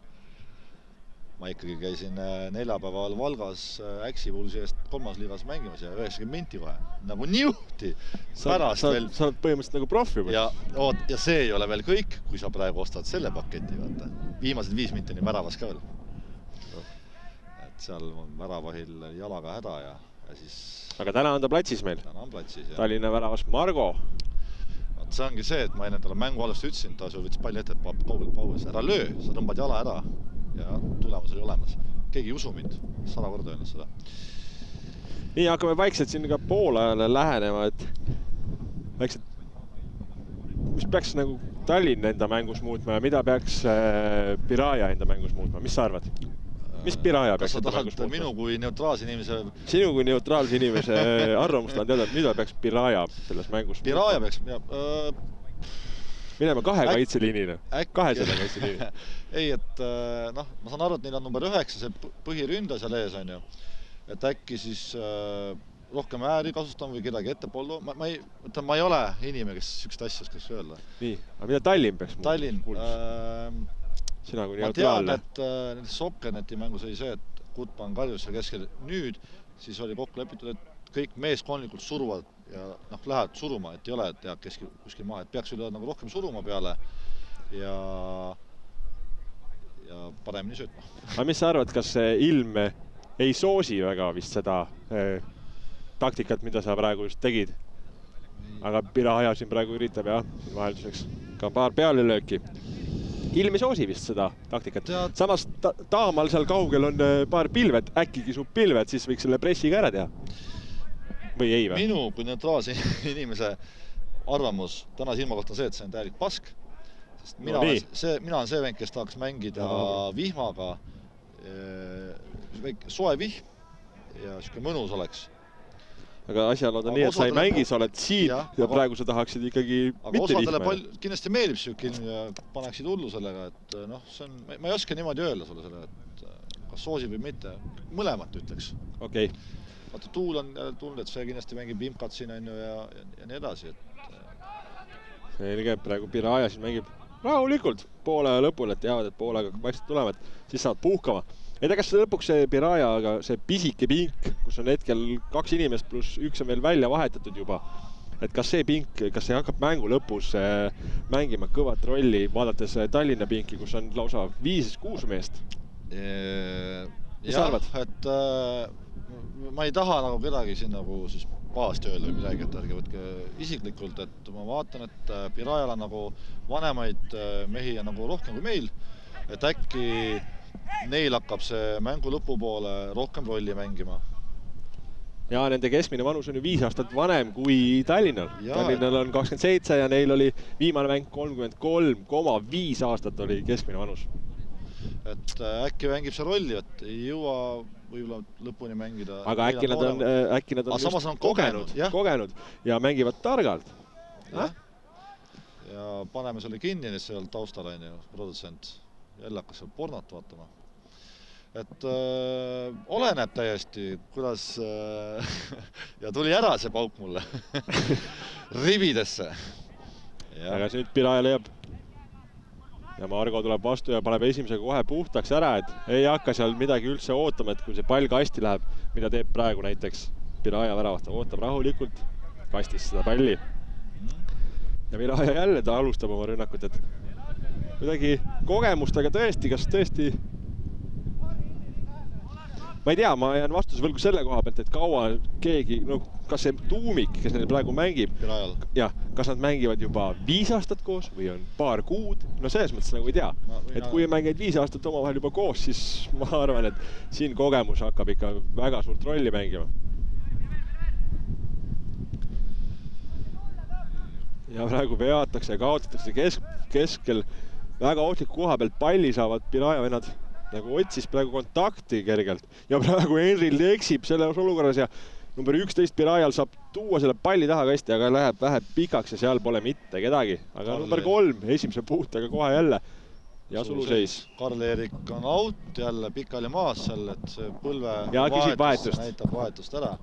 Ma ikkagi käisin neljapäeval Valgas Äksi Vulsi eest 3. liigas mängimas ja 90 minti kohe. Nagu niuhti. Sa oled põhimõtteliselt nagu profi juba. Ja see ei ole veel kõik, kui sa praegu ostad selle paketi. Vaata. Viimased 5 minti on väravas ka veel. Et seal on väravahil jalaga häda ja siis... Aga täna on ta platsis meil. Täna on platsis, jah. Tallinna väravas Margo. See ongi see, et ma enne talle mängu alust ütlesin, ta sul võttis palli ette, et kaugelt paues. Ära löö, sa tõmbad jala ära ja tulemus oli olemas. Keegi ei usu mind, 100 korda öelnud seda. Nii, hakkame vaikselt siin ka poolajale lähenema, et vaikselt, mis peaks nagu Tallinn enda mängus muutma ja mida peaks Piraja enda mängus muutma? Mis sa arvad? Mis Piraja peaks enda mängus muutma? Minu kui neutraalse inimese... Sinu kui neutraalse inimese arvamust on teada, et mida peaks Piraja selles mängus muutma? Piraja peaks... Minema 2 kaitseliinina. 200 kaitseliini. Ei, et noh, ma saan aru, et neil on number 9, see põhiründa seal ees on ju. Et äkki siis rohkem ääri kasutan või kedagi ettepollu. Ma ei ole inimene, kes sükst asja oskaks öelda. Nii, aga mida Tallinn peaks muutma? Tallinn... Sina kui ma neutraalne. tean, et nendes Sokkerneti mängus oli see, et Kutman karjus seal keskel. Nüüd siis oli kokku lepitud, et kõik meeskondlikult suruvad ja lähevad suruma, et ei ole, et jääb kuskil maha, et peaks üle nagu rohkem suruma peale ja paremini söötma. Aga mis sa arvad, kas ilm ei soosi väga vist seda taktikat, mida sa praegu just tegid? Aga Piraja siin praegu üritab jah, vahelduseks ka paar pealelööki. ilm ei soosi vist seda taktikat. Tead... Samas taamal seal kaugel on paar pilvet, äkki kisub pilvet, siis võiks selle pressiga ära teha. Või ei või? Minu kui neutraalse inimese arvamus tänase ilma kohta on see, et see on täielik pask. Sest mina olen see vend, kes tahaks mängida vihmaga, soe vihm ja siuke mõnus oleks. Aga asjalood on nii, et sa ei mängi, sa oled siin ja praegu sa tahaksid ikkagi mitte vihma. Kindlasti meeldib siuke ilm ja paneksid hullu sellega, et noh, see on, ma ei oska niimoodi öelda sulle selle, et kas soosib või mitte. Mõlemat ütleks. Okei. Vaata, tuul on tulnud, et see kindlasti mängib Imkat siin on ju ja nii edasi. Selge, praegu Piraja siin mängib rahulikult poole lõpul, et teavad, et poolega vaikselt tulevad, siis saavad puhkama. Ei tea, kas lõpuks see Piraja, aga see pisike pink, kus on hetkel 2 inimest pluss 1 on veel välja vahetatud juba, et kas see pink, kas see hakkab mängu lõpus mängima kõvat rolli, vaadates Tallinna pinki, kus on lausa 5-6 meest? Mis arvad? Et ma ei taha nagu kedagi siin nagu siis pahasti öelda või midagi, et ärge võtke isiklikult, et ma vaatan, et Pirajal on nagu vanemaid mehi nagu rohkem kui meil, et äkki neil hakkab see mängu lõpu poole rohkem rolli mängima. Ja nende keskmine vanus on ju 5 aastat vanem kui Tallinnal. Tallinnal on 27 ja neil oli viimane mäng 33,5 aastat oli keskmine vanus. Et äkki mängib see rolli, et ei jõua võib-olla lõpuni mängida. Aga äkki nad on just kogenud ja mängivad targalt. Ja paneme selle kinni seal taustal on ju, produtsent. Jälle hakkas seal pornot vaatama. Et oleneb täiesti, kuidas ja tuli ära see pauk mulle ribidesse. Aga nüüd Piraja leiab. Ja Margo tuleb vastu ja paneb esimesega kohe puhtaks ära, et ei hakka seal midagi üldse ootama, et kui see pall kasti läheb, mida teeb praegu näiteks Piraja väravahta, ootab rahulikult kastis seda palli. Ja Piraja jälle ta alustab oma rünnakut, et kuidagi kogemust, aga tõesti, kas tõesti ma ei tea, ma jään vastus võlgu selle koha pealt, et kaua keegi, no kas see tuumik, kes neil praegu mängib, ja kas nad mängivad juba 5 aastat koos või on paar kuud, no selles mõttes nagu ei tea. Et kui mängid 5 aastat omavahel juba koos, siis ma arvan, et siin kogemus hakkab ikka väga suurt rolli mängima. Ja praegu veatakse ja kaotatakse keskel väga ohtliku koha pealt palli saavad Piraja vennad nagu otsis praegu kontakti kergelt ja praegu Henril eksib selles olukorras ja number 11 Pirajal saab tuua selle palli taha kasti, aga läheb vähe pikaks ja seal pole mitte kedagi. Aga number 3 esimese puhtega kohe jälle ja suluseis. Karl-Erik on out jälle pikali maas seal, et see põlve vahetus näitab vahetust ära.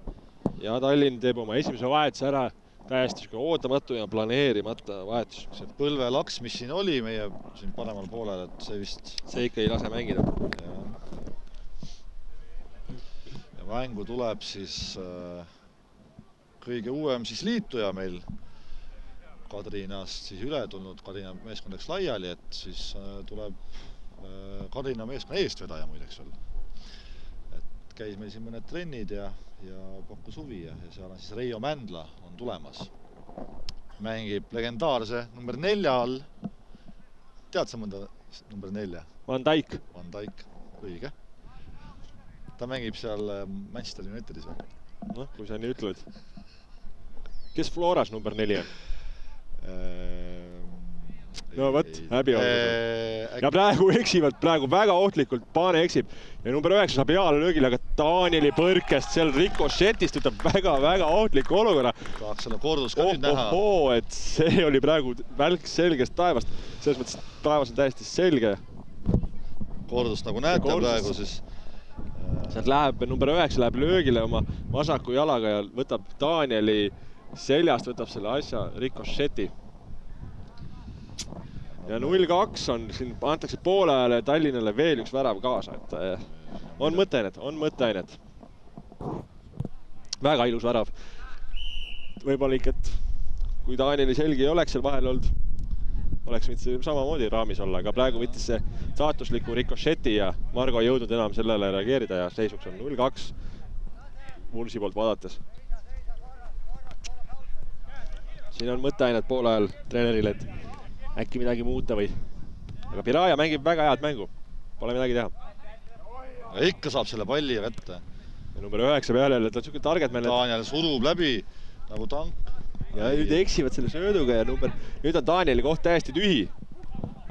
Ja Tallinn teeb oma esimese vahetuse ära. Täiesti ootamatu ja planeerimata vahetus. See põlvelaks, mis siin oli meie siin paremal poolel, et see vist... See ikka ei lase mängida. Ja mängu tuleb siis kõige uuem siis liituja meil Kadrinast siis üle tulnud. Kadrina meeskond läks laiali, et siis tuleb Kadrina meeskonna eestvedaja muideks veel. Et käis meil siin mõned trennid ja pakkus huvi ja seal on siis Reijo Mändla on tulemas. Mängib legendaarse number 4 all. Tead sa mõnda number 4? Van Dijk. Van Dijk, õige. Ta mängib seal Manchester Unitedis või? No, kui sa nii ütled. Kes Floras number 4 on? No võt, häbi olnud. Ja praegu eksivad, praegu väga ohtlikult, Paane eksib. Ja number 9 saab heale löögile, aga Danieli põrkest seal rikošetist võtab väga ohtliku olukorra. Tahaks selle kordus ka nüüd näha. Et see oli praegu välk selgest taevast. Selles mõttes taevas on täiesti selge. Kordust nagu näete praegu siis. Sealt läheb, number 9 läheb löögile oma vasaku jalaga ja võtab Danieli seljast, võtab selle asja rikošeti. Ja 0-2 on, siin antakse poole ajale Tallinnale veel üks värav kaasa, et on mõtteainet. Väga ilus värav. Võib-olla ikka, et kui Danieli selgi ei oleks seal vahel olnud, oleks võinud samamoodi raamis olla, aga praegu võttis see saatusliku rikošeti ja Margo ei jõudnud enam sellele reageerida ja seisuks on 0-2 Vulsi poolt vaadates. Siin on mõtteainet poole ajal treenerile, et äkki midagi muuta või aga Piraja mängib väga head mängu. Pole midagi teha. Ja ikka saab selle palli kätte. Ja number 9 peale jälle, ta on selline target meil. Daniel surub läbi nagu tank. Ja nüüd eksivad selle sööduga ja nüüd on Danieli koht täiesti tühi.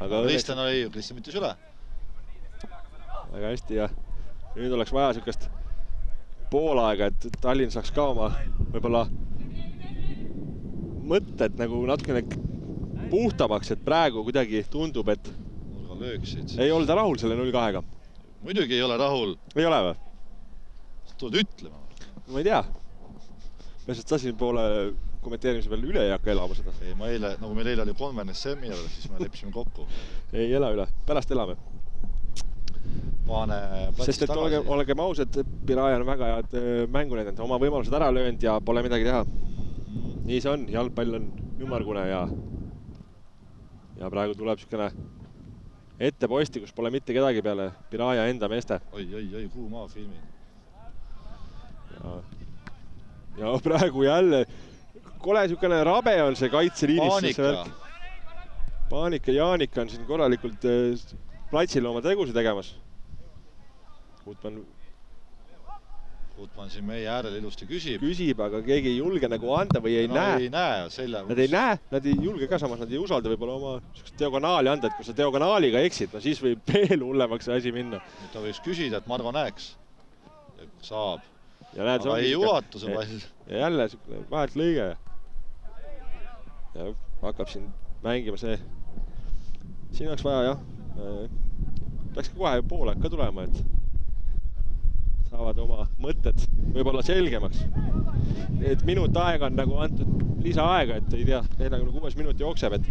Aga Kristjan müttis üle. Väga hästi ja nüüd oleks vaja sükast poolaega, et Tallinn saaks ka oma võibolla mõtted nagu natukene puhtamaks, et praegu kuidagi tundub, et ei olda rahul selle 0-2-ga. Muidugi ei ole rahul. Ei ole või? Sa tuled ütlema. Ma ei tea. Ma lihtsalt sasin poole kommenteerimise peal üle ei hakka elama seda. Ei, ma eile, nagu meil eile oli konverents seminar, siis me leppisime kokku. Ei ela üle, pärast elame. Sest et olgem ausad, Piraja on väga head mängu näidanud, oma võimalused ära löönud ja pole midagi teha. Nii see on, jalgpall on ümmargune ja praegu tuleb sükene ette posti, kus pole mitte kedagi peale Piraja enda meeste. Oi, kuhu maa filmi. Ja praegu jälle kole sükene rabe on see kaitseliinis. Paanika Jaanika on siin korralikult platsil oma tegusi tegemas. Gutmann siin meie äärel ilusti küsib, aga keegi ei julge nagu anda või ei näe. Nad ei näe, nad ei julge ka samas, nad ei usalda võib-olla oma diagonaali anda, et kui sa diagonaaliga eksid, no siis võib veel hullemaks see asi minna. Ta võiks küsida, et Margo näeks. Saab. Aga ei ulatu see pall. Ja jälle vahelt lõige. Ja hakkab siin mängima see. Siin oleks vaja, jah. Läks ka kohe poole ka tulema, et saavad oma mõtted võib-olla selgemaks. Et minut aega on nagu antud lisaaega, et ei tea, 46 minut jookseb, et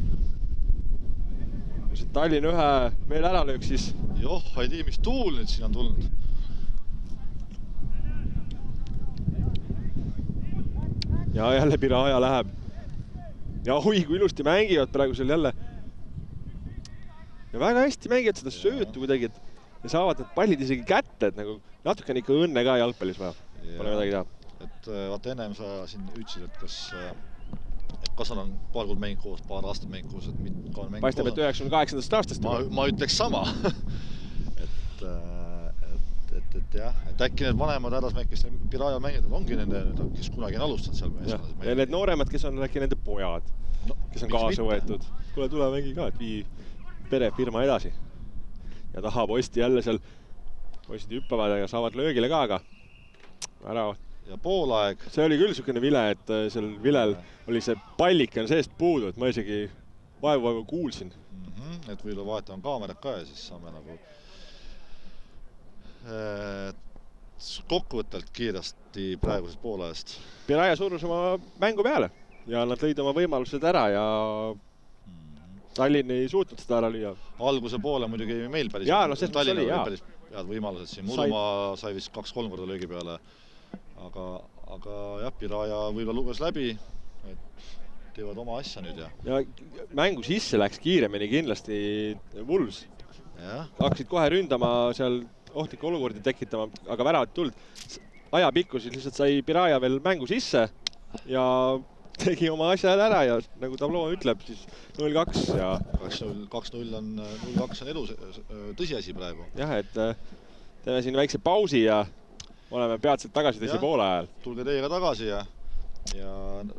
kui see Tallinn ühe veel ära lööks, siis... Joh, ei tea, mis tuul nüüd siin on tulnud. Ja jälle Piraja läheb. Ja oi, kui ilusti mängivad praegu seal jälle. Ja väga hästi mängivad seda söötu kuidagi, et ja saavad need pallid isegi kätte, et nagu natuke on ikka õnne ka jalgpallis vaja. Pole midagi teha. Et vaata ennem sa siin ütlesid, et kas nad on paar kuud mängid koos, paar aastat mängid koos, et paistab, et 98. aastast. Ma ütleks sama. et jah, et äkki need vanemad härrasmehed, kes Piraja mängid, ongi nende, kes kunagi on alustanud seal meeskonnas. Ja need nooremad, kes on äkki nende pojad, kes on kaasa võetud. Kuule, tule mängi ka, et vii perefirma edasi. Ja taha posti jälle seal, poisid hüppavad ja saavad löögile ka, aga ära. Ja poolaeg. See oli küll sükene vile, et seal vilel oli see palliken seest puudu, et ma isegi vaevu kuulsin. Et võidu vahetame kaamerad ka ja siis saame nagu kokkuvõttelt kiiresti praegusest poolajast. Piraja surus oma mängu peale ja nad lõid oma võimalused ära ja Tallinn ei suutnud seda ära lüüa. Alguse poole muidugi meil päris. Jaa, no sest Tallinn oli päris head võimalused siin. Murumaa sai vist 2-3 korda löögi peale. Aga jah, Piraja võib-olla luges läbi, et teevad oma asja nüüd ja mängu sisse läks kiiremini kindlasti Wolves. Hakkasid kohe ründama seal ohtlikke olukordi tekitama, aga väravat tuld. Ajapikku siis lihtsalt sai Piraja veel mängu sisse ja tegi oma asja ära ja nagu tabloo ütleb, siis 0-2 ja 2-0 on 0-2 on edu tõsiasi praegu. Jah, et teeme siin väikse pausi ja oleme peatselt tagasi teise poole ajal. Tulge teiega tagasi ja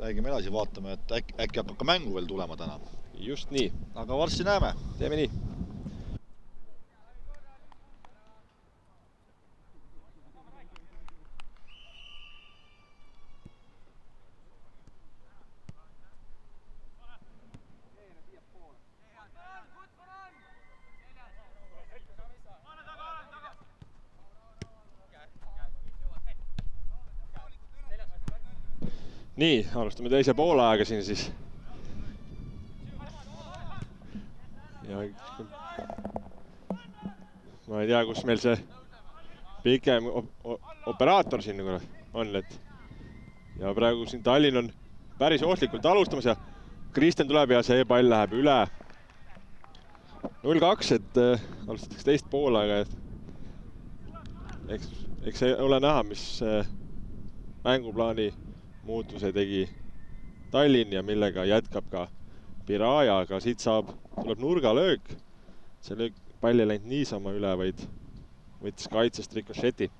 räägime edasi, vaatame, et äkki hakkab ka mängu veel tulema täna. Just nii. Aga varsti näeme. Teeme nii. Nii, alustame teise poole aega siin siis. Ja ma ei tea, kus meil see pikem operaator siin on, et ja praegu siin Tallinn on päris ohtlikult alustamas ja Kristjan tuleb ja see pall läheb üle. 0-2, et alustatakse teist poole aega. Eks ei ole näha, mis mänguplaani muutuse tegi Tallinn ja millega jätkab ka Piraja, aga siit tuleb nurgalöök see löök palli läinud niisama üle, vaid võttis kaitsest rikošeti.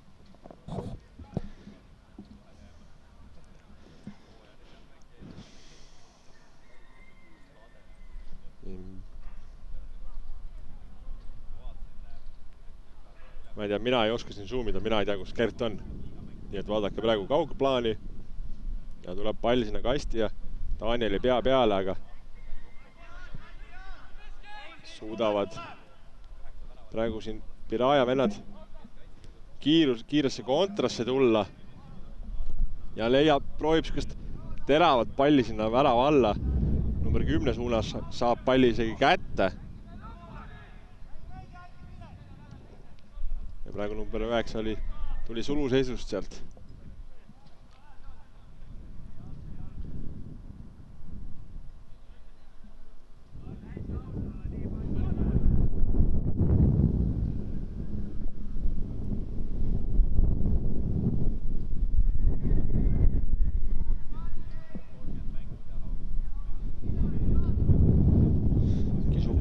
Ma ei tea, mina ei oska siin zoomida, mina ei tea, kus Gert on. Nii et vaadake praegu kaugplaani ja tuleb pall sinna kasti ja Danieli pea peale, aga suudavad praegu siin Piraja vennad kiiresse kontrasse tulla ja proovib sükest teravat palli sinna värava alla. Number 10 suunas saab palli isegi kätte. Ja praegu number 9 tuli suluseisust sealt.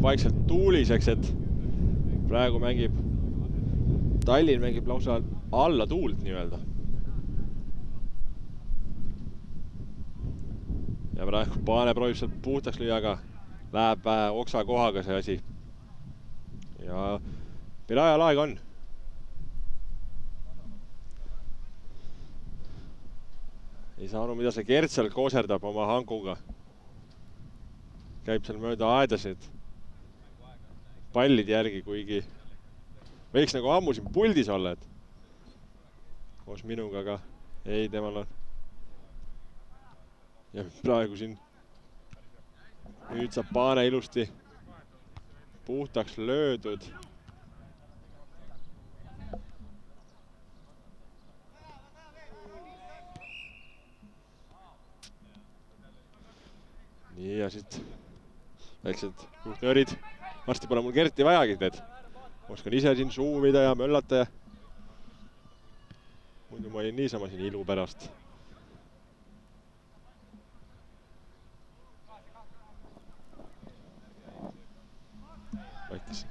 Vaikselt tuuliseks, et praegu Tallinn mängib lausa alla tuult nii-öelda. Ja praegu Paane proovib sealt puhtaks lüüa, aga läheb oksa kohaga see asi. Ja Piraja laeg on. Ei saa aru, mida see Gert seal kooserdab oma hankuga. Käib seal mööda aedasid pallide järgi, kuigi võiks nagu ammu siin puldis olla, et koos minuga, aga ei, temal on. Ja praegu siin nüüd saab Paane ilusti puhtaks löödud. Nii ja siit väiksed juhtnöörid. Varsti pole mul Gerti vajagi, et oskan ise siin zoomida ja möllata ja muidu ma olin niisama siin ilu pärast. Vaikis.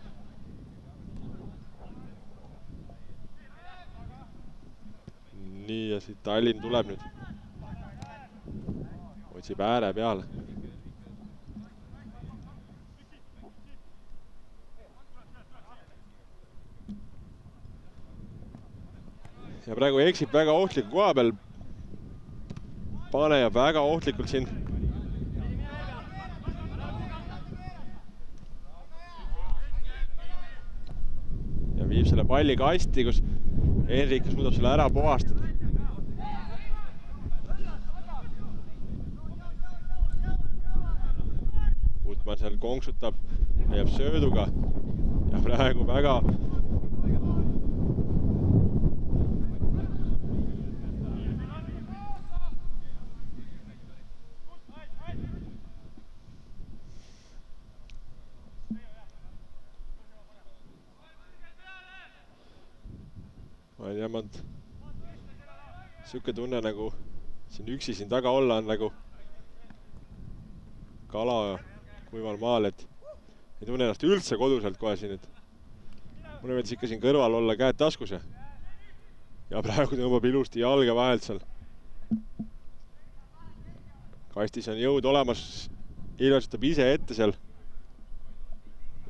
Nii ja siit Tallinn tuleb nüüd. Otsib ääre peale. Ja praegu eksib väga ohtliku koha peal. Paane jääb väga ohtlikult siin. Ja viib selle palli kasti, kus Henrik suudab selle ära puhastada. Utman seal konksutab, jääb sööduga ja praegu väga jämand siuke tunne nagu siin üksi siin taga olla on nagu kala kuival maal, et ei tunne ennast üldse koduselt kohe siin, et mulle meeldis ikka siin kõrval olla käed taskus ja praegu tõmbab ilusti jalga vahelt seal. Kastis on jõud olemas, ilmestab ise ette seal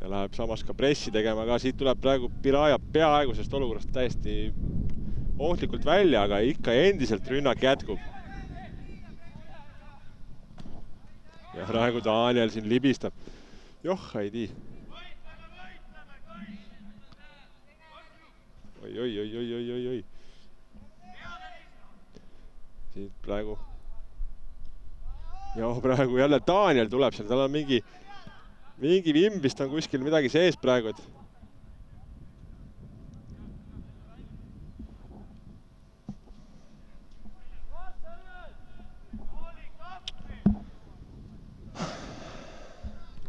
ja läheb samas ka pressi tegema, aga siit tuleb praegu Piraja peaaegu sellest olukorrast täiesti ohtlikult välja, aga ikka endiselt rünnak jätkub. Ja praegu Daniel siin libistab. Joh, ei tii. Oi. Siit praegu. Ja praegu jälle Daniel tuleb seal, tal on mingi vimbist on kuskil midagi sees praegu, et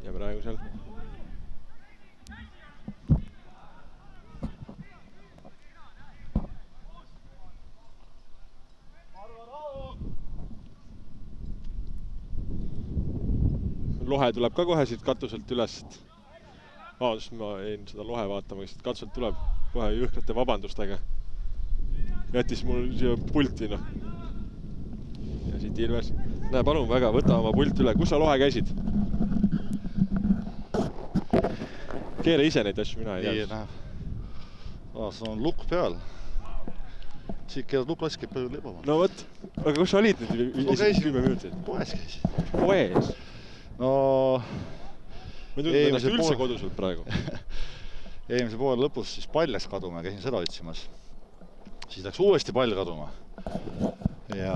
ja praegu seal Lohe tuleb ka kohe siit katuselt üles. Vabandust, ma jäin seda lohe vaatama, kes katselt tuleb kohe jõhkrate vabandustega. Jättis mul siia pulti, noh. Ja siit Ilves. Näe, palun väga, võta oma pult üle. Kus sa lohe käisid? Keere ise neid asju, mina ei tea. Nii, näeb. See on lukk peal. Siit keerad lukk laskib palju lebama. No võt, aga kus sa olid nüüd 10 minutit? Poes käisid. Poes? No... Ma tundin ennast üldse koduselt praegu. Eelmise poole lõpus siis pall läks kaduma ja käisin seda otsimas. Siis läks uuesti pall kaduma. Ja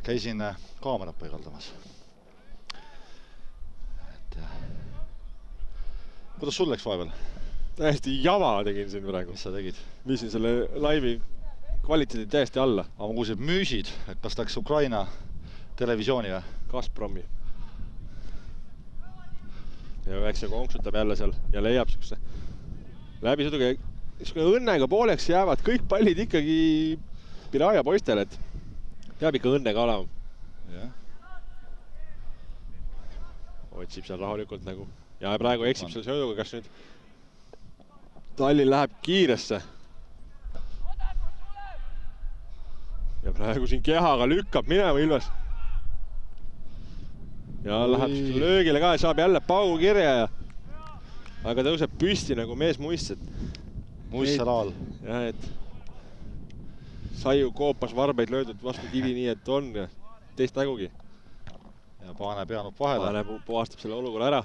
käisin kaamerat paigaldamas. Kuidas sul läks vahepeal? Täiesti jama tegin siin praegu. Mis sa tegid? Viisin selle laivi kvaliteedi täiesti alla. Aga ma kuulsin, et müüsid, et kas läks Ukraina televisiooni või? Gazpromi. Ja väikse konksutab jälle seal ja leiab sükse läbisõduga. Õnnega pooleks jäävad kõik pallid ikkagi Piraja poistel, et peab ikka õnne ka olema. Yeah. Otsib seal rahulikult nagu. Ja praegu eksib selle sööduga, kas nüüd Tallinn läheb kiiresse. Ja praegu siin kehaga lükkab minema Ilves. Ja läheb löögile ka ja saab jälle paugu kirja. Aga tõuseb püsti nagu mees muist. Muisseraal. Jah, et saiu koopas varbeid löödud vastu kivi nii, et on teist nägugi. Ja Paane peanub vahele. Paane puhastab selle olukorra ära.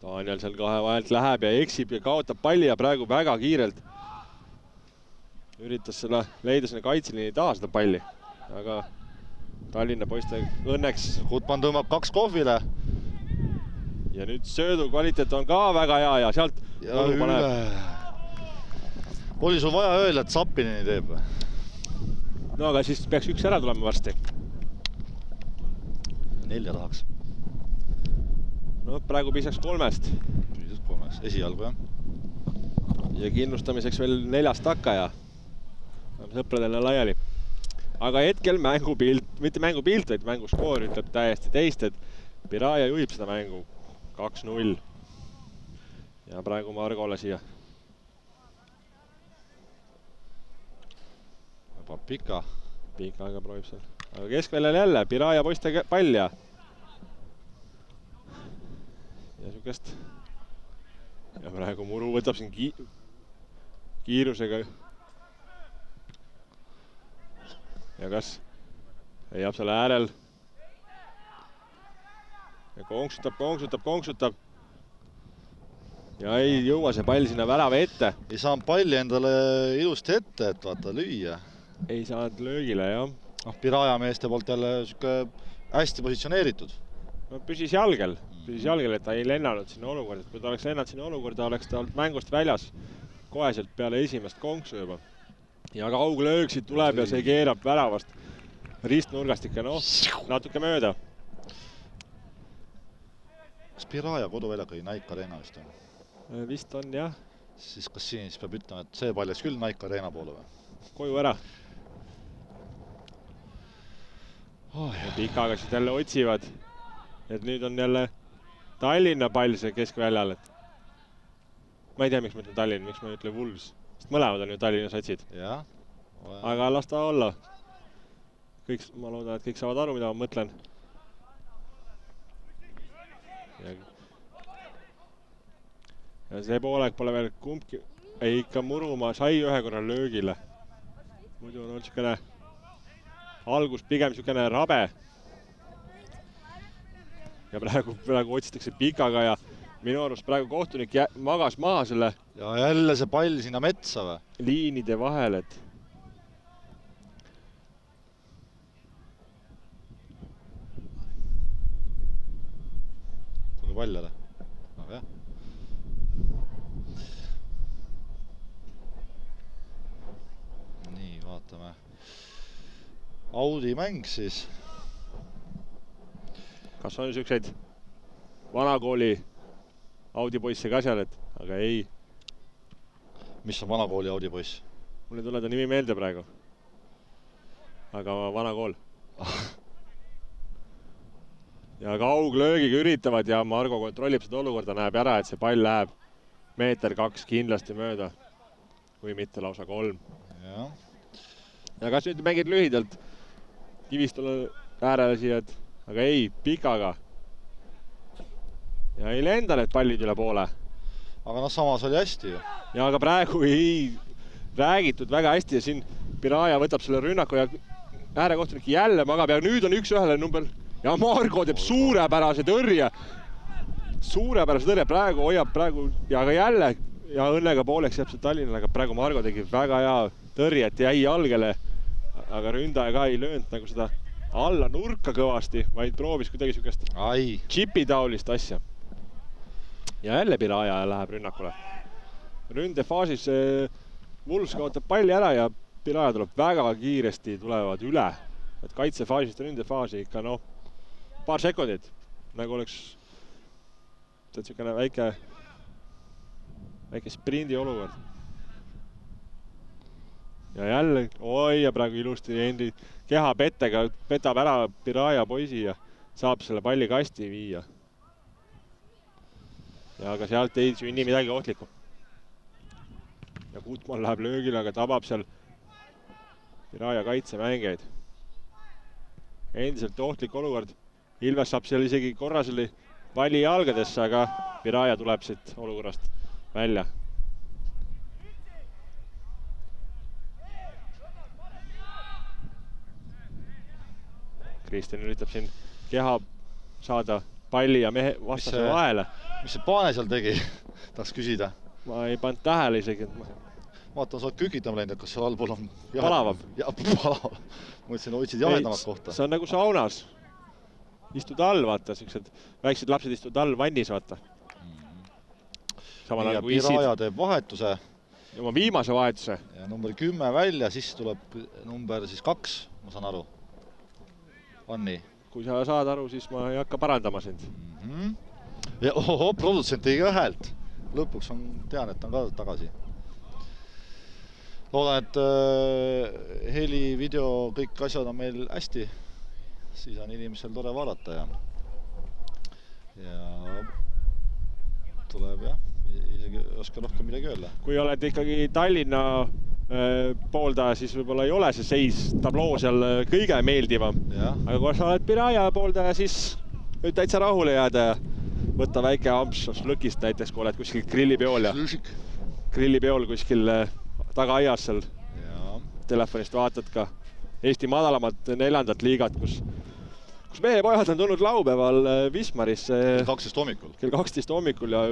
Daniel seal kahe vahelt läheb ja eksib ja kaotab palli ja praegu väga kiirelt üritas selle leida sinna kaitseliini taha seda palli. Aga Tallinna poiste õnneks Gutmann tõmbab 2 kohvile. Ja nüüd söödu kvaliteet on ka väga hea ja sealt ja üle. Oli sul vaja öelda, et Zappinini teeb või? No aga siis peaks 1 ära tulema varsti. 4 tahaks. No praegu piisaks 3-st. Piisaks 3-st, esialgu jah. Ja kinnustamiseks veel 4 takka ja sõpradele laiali. Aga hetkel mängupilt, mitte mängupilt, vaid mänguskoor ütleb täiesti teist, et Piraja juhib seda mängu 2-0. Ja praegu Margole siia. Juba Pika. Pikaga proovib seal. Aga keskväljal jälle Piraja poiste pall ja sükest. Ja praegu Muru võtab siin kiirusega. Ja kas leiab selle äärel. Ja konksutab. Ja ei jõua see pall sinna värava ette. Ei saanud palli endale ilusti ette, et vaata lüüa. Ei saanud löögile, jah. Piraja meeste poolt jälle hästi positsioneeritud. No püsis jalgel, et ta ei lennanud sinna olukorda. Kui ta oleks lennanud sinna olukorda, oleks ta olnud mängust väljas koheselt peale esimest konksu juba. Ja kauglöög siit tuleb ja see keerab väravast ristnurgast ikka, noh, natuke mööda. Kas Piraja koduväljak oli Nike Arena vist on? Vist on, jah. Siis kas siin peab ütlema, et see pall läks küll Nike Arena poole või? Koju ära. Ja Pikaga siit jälle otsivad. Et nüüd on jälle Tallinna pall see keskväljal. Ma ei tea, miks ma ütlen Tallinn, miks ma ütlen Wolves. Sest mõlemad on ju Tallinna satsid. Aga las ta olla. Ma loodan, et kõik saavad aru, mida ma mõtlen. Ja see poolek pole veel kumbki. Ei, ikka Murumaa sai ühe korra löögile. Muidu on olnud siukene algus pigem siukene rabe. Ja praegu otsitakse Pikaga ja minu arust praegu kohtunik magas maha selle. Ja jälle see pall sinna metsa või? Liinide vahel, et tulge pall jälle. Aga jah. Nii, vaatame. Audi mäng siis. Kas on siukseid vanakooli Audi poisse ka seal, et aga ei. Mis on vanakooli Audi poiss? Mul ei tule ta nimi meelde praegu. Aga vanakool. ja kauglöögiga üritavad ja Margo kontrollib seda olukorda, näeb ära, et see pall läheb 1-2 meetrit kindlasti mööda, kui mitte lausa 3. Ja kas nüüd mängid lühidalt Kivistule äärele siia, aga ei, pikaga. Ja ei lenda need pallid üle poole. Aga samas oli hästi ju. Ja aga praegu ei räägitud väga hästi ja siin Piraja võtab selle rünnaku ja äärekohtunik jälle magab ja nüüd on 1-1 number ja Margo teeb suurepärase tõrje. Suurepärase tõrje, praegu hoiab ja ka jälle ja õnnega pooleks jääb see Tallinnale, aga praegu Margo tegi väga hea tõrje, et jäi jalgele, aga ründaja ka ei löönud nagu seda alla nurka kõvasti, vaid proovis kuidagi sükest džipi-taolist asja. Ja jälle Piraja läheb rünnakule. Ründefaasis Wolves kaotab palli ära ja Piraja tuleb väga kiiresti, tulevad üle. Et kaitsefaasist ründefaasi ikka paar sekundit, nagu oleks väike sprindi olukord. Ja jälle, ja praegu ilusti Henri keha pettega petab ära Piraja poisi ja saab selle palli kasti viia. Ja aga sealt ei sünni midagi ohtlikku. Ja Gutmann läheb löögile, aga tabab seal Piraja kaitsemängijaid. Endiselt ohtlik olukord. Ilves saab seal isegi korra selle palli jalgadesse, aga Piraja tuleb siit olukorrast välja. Kristjan üritab siin keha saada palli ja mehe vastase vahele. Mis see Paane seal tegi? Tahaks küsida. Ma ei pannud tähele isegi. Vaatan, sa oled kükitama läinud, et kas seal allpool on... Palavab. Ja, palavab. Mõtlesin, otsid jahedamat kohta. See on nagu saunas. Istud all, vaata, siuksed väiksed lapsed istud all vannis, vaata. Ja Piraja teeb vahetuse. Oma viimase vahetuse. Ja number 10 välja, siis tuleb number 2, ma saan aru. Anni. Kui sa saad aru, siis ma ei hakka parandama sind. Ja produtsent tegi ka häält. Lõpuks tean, et on ka tagasi. Loodan, et heli, video, kõik asjad on meil hästi. Siis on inimesel tore vaadata ja tuleb isegi oska rohkem midagi öelda. Kui oled ikkagi Tallinna pooldaja, siis võib-olla ei ole see seis tabloo seal kõige meeldivam. Aga kui sa oled Piraja pooldaja, siis võib täitsa rahule jääda ja võtta väike amps lõkist näiteks, kui oled kuskil grillipeol ja grillipeol kuskil tagaaias seal telefonist vaatad ka Eesti madalamat 4. liigat, kus meie pojad on tulnud laupäeval Wismarisse kell 12 hommikul ja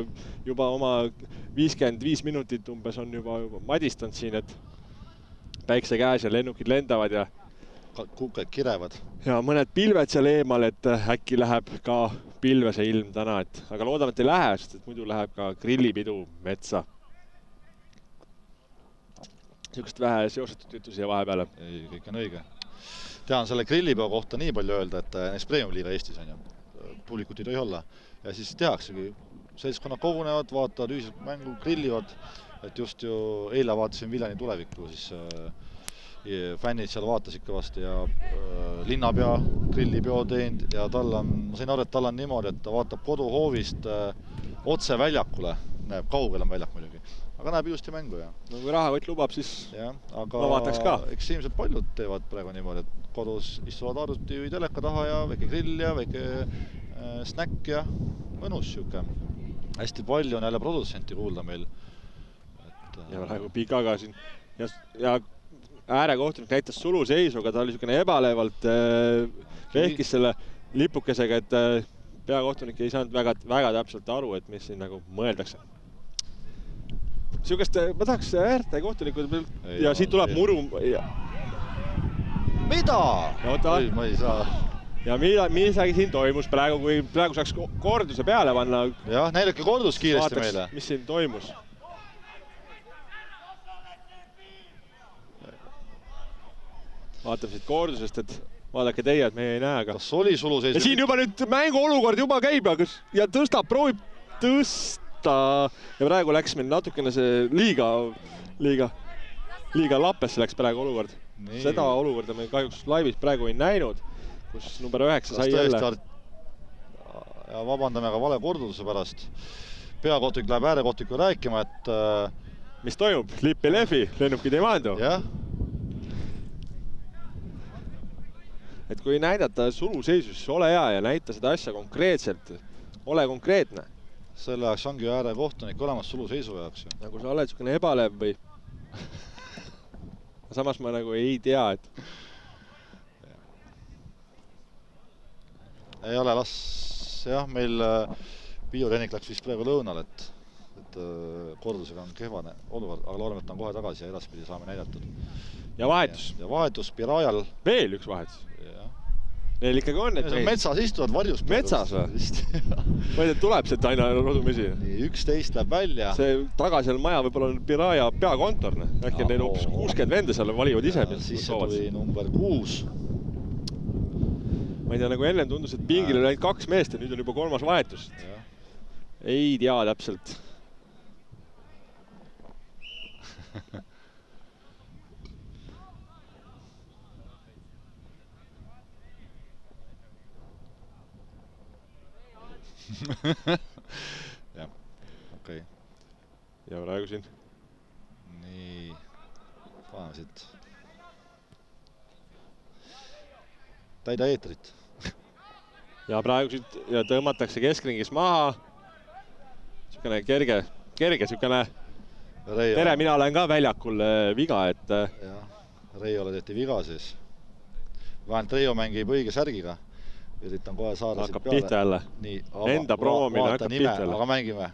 juba oma 55 minutit umbes on juba madistanud siin, et päikse käes ja lennukid lendavad ja kuked kirevad. Ja mõned pilved seal eemal, et äkki läheb ka pilvese ilm täna, aga loodame, et ei lähe, sest et muidu läheb ka grillipidu metsa. Siukest vähe seosetud jutu siia vahepeale. Ei, kõik on õige. Tean selle grillipeo kohta nii palju öelda, et näiteks Premium-liiga Eestis on ju. Publikut ei tohi olla. Ja siis tehaksegi. Seltskonnad kogunevad, vaatavad ühiselt mängu, grillivad. Et just ju eile vaatasin Viljani tulevikku, siis fännid seal vaatasid kõvasti ja linnapea grillipeo teinud ja ma sain aru, et tal on niimoodi, et ta vaatab koduhoovist otse väljakule. Näeb, kaugel on väljak muidugi. Aga näeb ilusti mängu ja. No kui rahakott lubab, siis aga ma vaataks ka. Eks ilmselt paljud teevad praegu niimoodi, et kodus istuvad arvuti või teleka taha ja väike grill ja väike snäkk ja mõnus siuke. Hästi palju on jälle produtsenti kuulda meil. Ja praegu pikaga siin ja äärekohtunik näitas suluseisuga, ta oli siukene ebalevalt vehkis selle lipukesega, et peakohtunik ei saanud väga täpselt aru, et mis siin nagu mõeldakse. Siukest, ma tahaks äärte kohtunikud ja siit tuleb muru. Mida? Ei, ma ei saa. Ja midagi siin toimus praegu, kui praegu saaks korduse peale panna. Jah, näidake kordus kiiresti meile. Mis siin toimus? Vaatame siit kordusest, et vaadake teie, et meie ei näe. Kas oli suluseis? Ja siin juba nüüd mängu olukord juba käib ja proovib tõsta. Ja praegu läks meil natukene see liiga lappesse läks praegu olukord. Nii. Seda olukorda me kahjuks laivis praegu ei näinud, kus number 9 sai jälle. ja vabandame ka vale korduse pärast. Peakohtunik läheb äärekohtunikku rääkima, et mis toimub? Lipp ei lehvi, lennukid ei maandu. jah. Et kui näidata suluseisus, siis ole hea ja näita seda asja konkreetselt. Ole konkreetne. Selle jaoks ongi äärekohtunik olemas suluseisu jaoks. Nagu sa oled sükene ebalev või... Samas ma nagu ei tea, et... Ei ole jah, meil biotehnik läks vist praegu lõunal, et kordusega on kehvane olukord, aga loodame, et on kohe tagasi ja edaspidi saame näidatud. Ja vahetus. Ja vahetus Pirajal. Veel üks vahetus. Neil ikkagi on, et... Metsas istuvad varjus. Metsas või? Ma ei tea, tuleb see aina rodumesi. Nii, 11 läheb välja. See tagasil maja võib-olla on Piraja peakontor. Äkki neil hoopis 60 vende seal valivad ise. Siis see tuli number 6. Ma ei tea, nagu enne tundus, et pingil oli ainult 2 meest ja nüüd on juba 3. vahetus. Ei tea täpselt. jah, okei. Ja praegu siin. Nii, paneme siit. Täida eetrit. Ja praegu siit ja tõmmatakse keskringis maha. Sükene kerge sükene. Tere, mina olen ka väljakul viga, et... jah, Reiole tehti viga siis. Vähemalt Reijo mängib õige särgiga. Üritan kohe saada hakkab pihta jälle. Nii, enda proomine hakkab pihta jälle. Aga mängime.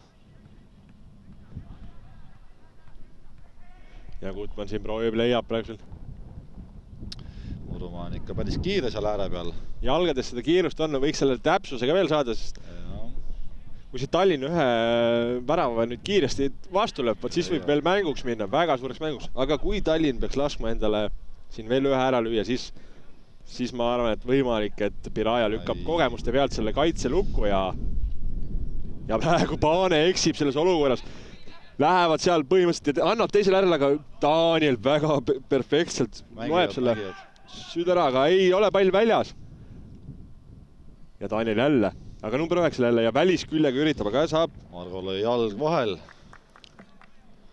Ja Gutmann siin proovib, leiab praegu siin. Murumaa on ikka päris kiire seal ääre peal. Jalgades seda kiirust on, võiks selle täpsusega veel saada, sest kui see Tallinn ühe värava nüüd kiiresti vastu lööb, siis võib veel mänguks minna, väga suureks mänguks. Aga kui Tallinn peaks laskma endale siin veel ühe ära lüüa, siis ma arvan, et võimalik, et Piraja lükkab kogemuste pealt selle kaitse lukku ja praegu Paane eksib selles olukorras. Lähevad seal põhimõtteliselt ja annab teisele äärele, aga Daniel väga perfektselt loeb selle südera, aga ei ole pall väljas. Ja Daniel jälle, aga number 9 jälle ja välisküljega üritab, aga saab. Margol oli jalg vahel.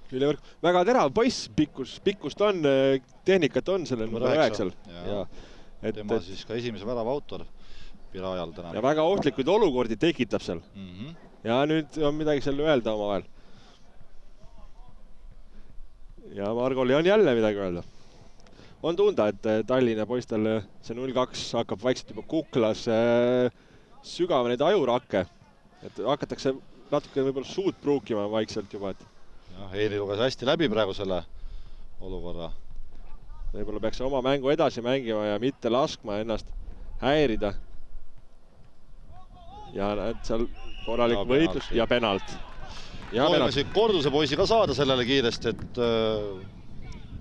Küljevõrk, väga terav poiss, pikkust on, tehnikat on sellel number 9-l. Tema siis ka esimese värava autor Pirajal täna. Ja väga ohtlikuid olukordi tekitab seal. Ja nüüd on midagi seal öelda oma vahel. Ja Margoli on jälle midagi öelda. On tunda, et Tallinna poistel see 0-2 hakkab vaikselt juba kuklas sügava neid ajurakke. Et hakatakse natuke võib-olla suud pruukima vaikselt juba. Eeri luges hästi läbi praegu selle olukorra. Võib-olla peaks oma mängu edasi mängima ja mitte laskma ennast häirida. Ja seal korralik võitlus ja penalt. Toime siin korduse poisi ka saada sellele kiiresti, et...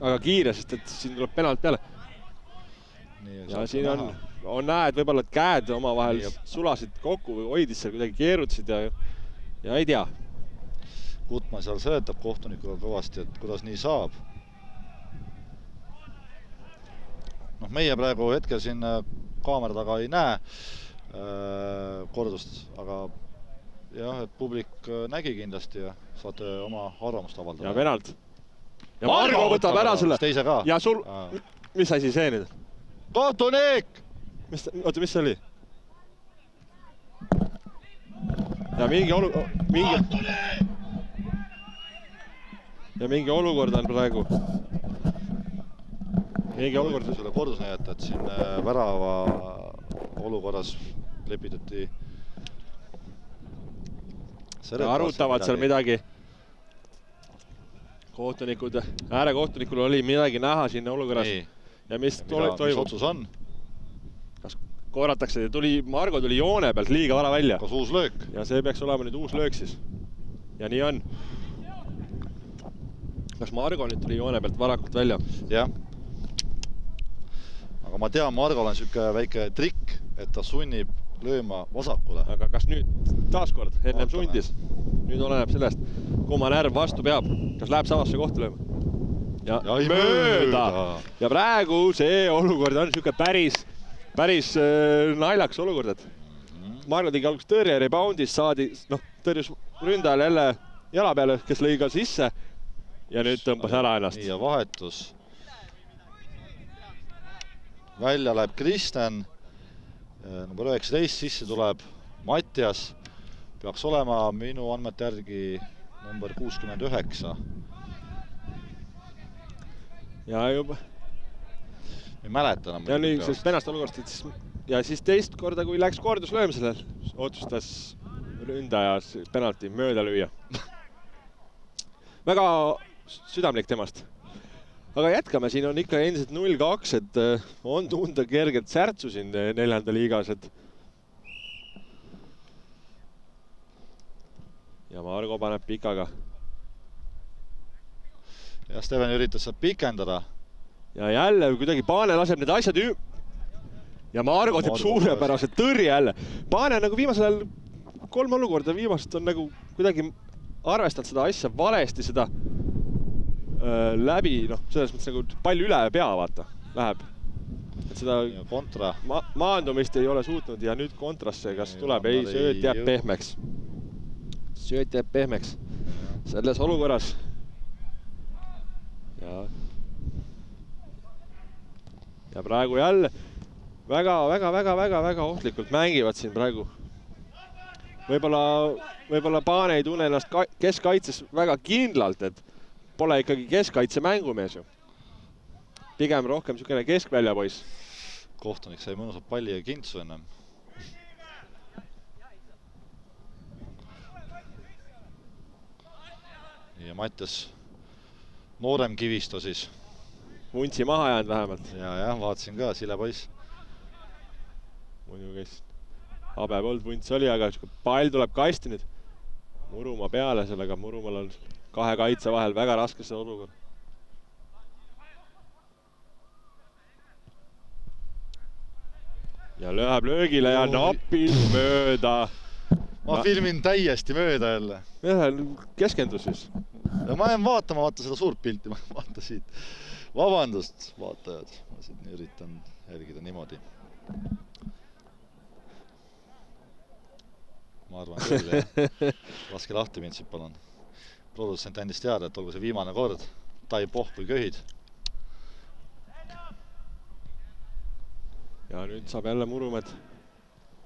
Aga kiire, sest et siin tuleb penalt peale. Ja siin on näed võib-olla, et käed oma vahel sulasid kokku või hoidis seal kuidagi keerutasid ja ei tea. Gutmann seal seletab kohtunikuga kõvasti, et kuidas nii saab. Meie praegu hetkel siin kaamera taga ei näe kordust, aga jah, et publik nägi kindlasti ja saate oma arvamust avaldada. Ja penalt. Ja Margo võtab ära selle. Teise ka. Ja sul, mis asi see nüüd? Kohtunik! Oota, mis see oli? Ja mingi olukord on praegu. Mingi olukord. Selle kordus näidata, et siin värava olukorras lepitati. Arutavad seal midagi. Kohtunikud, äärekohtunikul oli midagi näha sinna olukorras. Ja mis toimub? Mis otsus on? Kas korratakse, Margo tuli joone pealt liiga vara välja. Kas uus löök? Ja see peaks olema nüüd uus löök siis. Ja nii on. Kas Margo nüüd tuli joone pealt varakult välja? Jah. Aga ma tean, Margol on siuke väike trikk, et ta sunnib lööma vasakule. Aga kas nüüd taaskord ennem sundis? Nüüd oleneb sellest, kumma närv vastu peab. Kas läheb samasse kohta lööma? Ja mööda. Ja praegu see olukord on siuke päris naljaks olukord, et Margo tegi alguses tõrje, reboundis saadi, tõrjus ründajal jälle jala peale, kes lõi ka sisse ja nüüd tõmbas ära ennast. Ja vahetus. Välja läheb Kristen, number 19, sisse tuleb Mattias, peaks olema minu andmete järgi number 69. Ja juba. Ei mäleta enam. Ja nüüd sellest pennast olukorrast, ja siis teist korda, kui läks korduslöömisele, otsustas ründaja penalti mööda lüüa. Väga südamlik temast. Aga jätkame, siin on ikka endiselt 0-2, et on tunda kergelt särtsu siin 4. liigas, et ja Margo paneb pikaga. Ja Steven üritas saab pikendada. Ja jälle kuidagi Paane laseb need asjad ja Margo teeb suurepärase tõrje jälle. Paane nagu viimasel ajal 3 olukorda viimast on nagu kuidagi arvestanud seda asja valesti, seda läbi, selles mõttes nagu palju üle pea, vaata, läheb. Et seda kontra. Maandumist ei ole suutnud ja nüüd kontrasse, kas tuleb, ei, sööt jääb pehmeks. Sööt jääb pehmeks selles olukorras. Ja praegu jälle väga ohtlikult mängivad siin praegu. Võib-olla Paane ei tunne ennast keskkaitses väga kindlalt, et pole ikkagi keskkaitse mängumees ju. Pigem rohkem niisugune keskvälja poiss. Kohtunik sai mõnusalt palli ja kintsu ennem. Ja Mattias noorem Kivisto siis. Vuntsi maha jäänud vähemalt. Ja, vaatasin ka, sile poiss. Muidu käis habe polnud, Vunts oli, aga pall tuleb kasti nüüd. Murumaa peale sellega, Murumaal on 2 kaitse vahel väga raske seda olukord. Ja läheb löögile ja napil mööda. Ma filmin täiesti mööda jälle. Keskendus siis. Ja ma jään vaatama, vaata seda suurt pilti, ma vaata siit. Vabandust, vaatajad. Ma siit üritan jälgida niimoodi. Ma arvan küll, laske lahti mind siit, palun. Produtsent andis teada, et olgu see viimane kord. Tai pohv või köhid. Ja nüüd saab jälle Murumäed.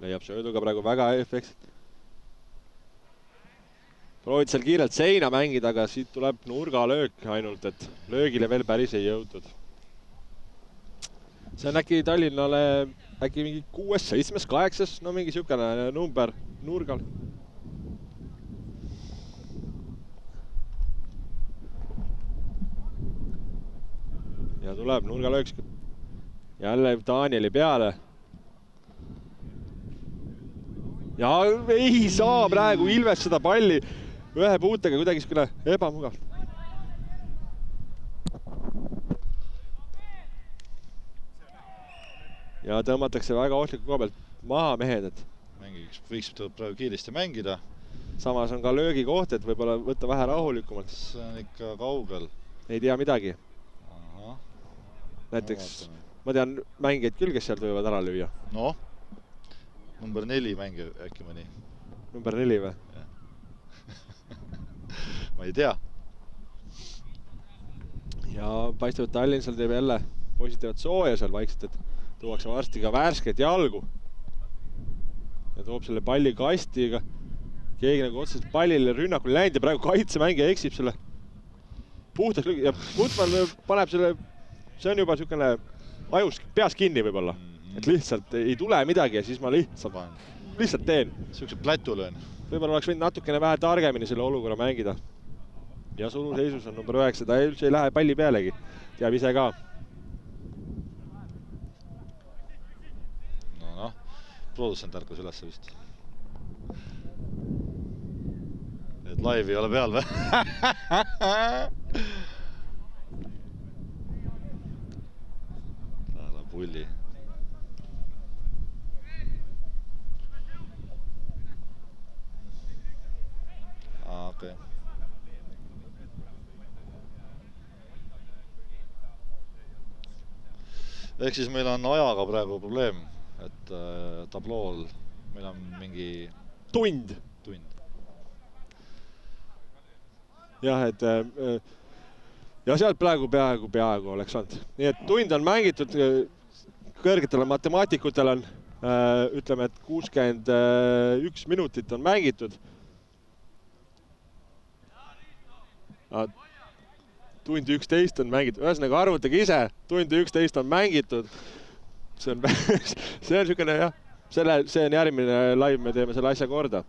Leiab sööduga praegu väga efektselt. Proovid seal kiirelt seina mängida, aga siit tuleb nurgalöök ainult, et löögile veel päris ei jõutud. See on äkki Tallinnale äkki mingi 6, 7, 8, no mingi siukene number nurgal. Ja tuleb nurgalööks. Jälle Danieli peale. Ja ei saa praegu Ilves seda palli ühe puutega kuidagi sküle ebamugavalt. Ja tõmmatakse väga ohtliku koha pealt maha mehed, et võiks praegu kiiresti mängida. Samas on ka löögi koht, et võib-olla võtta vähe rahulikumalt. See on ikka kaugel. Ei tea midagi. Aha. Näiteks, ma tean mängijaid küll, kes sealt võivad ära lüüa. No, number 4 mängija äkki mõni. Number 4 või? Ma ei tea. Ja paistab, et Tallinn seal teeb jälle positiivat sooja seal vaikselt, et tuuakse varsti ka värsket jalgu. Ja toob selle palli kastiga. Keegi nagu otseselt pallile rünnakule läinud ja praegu kaitsemängija eksib selle puhtaks lügi. Ja Gutmann paneb selle, see on juba niisugune ajus peas kinni võib-olla. Et lihtsalt ei tule midagi ja siis ma lihtsalt teen. Siukse plätu löön. Võib-olla oleks võinud natukene vähe targemini selle olukorra mängida. Ja suruseisus on number 9, ta üldse ei lähe palli pealegi. Teab ise ka. No, produtsent ärkas üles vist. Et live ei ole peal või? Ära pulli. Okei. Ehk siis meil on ajaga praegu probleem, et tablool meil on mingi tund. Jah, et ja sealt praegu peaaegu oleks olnud. Nii et tund on mängitud, kõrgetele matemaatikutel on, ütleme, et 61 minutit on mängitud. Tund 11 on mängitud, ühesõnaga arvutage ise, tund 11 on mängitud. See on niisugune jah, see on järgmine live, me teeme selle asja korda.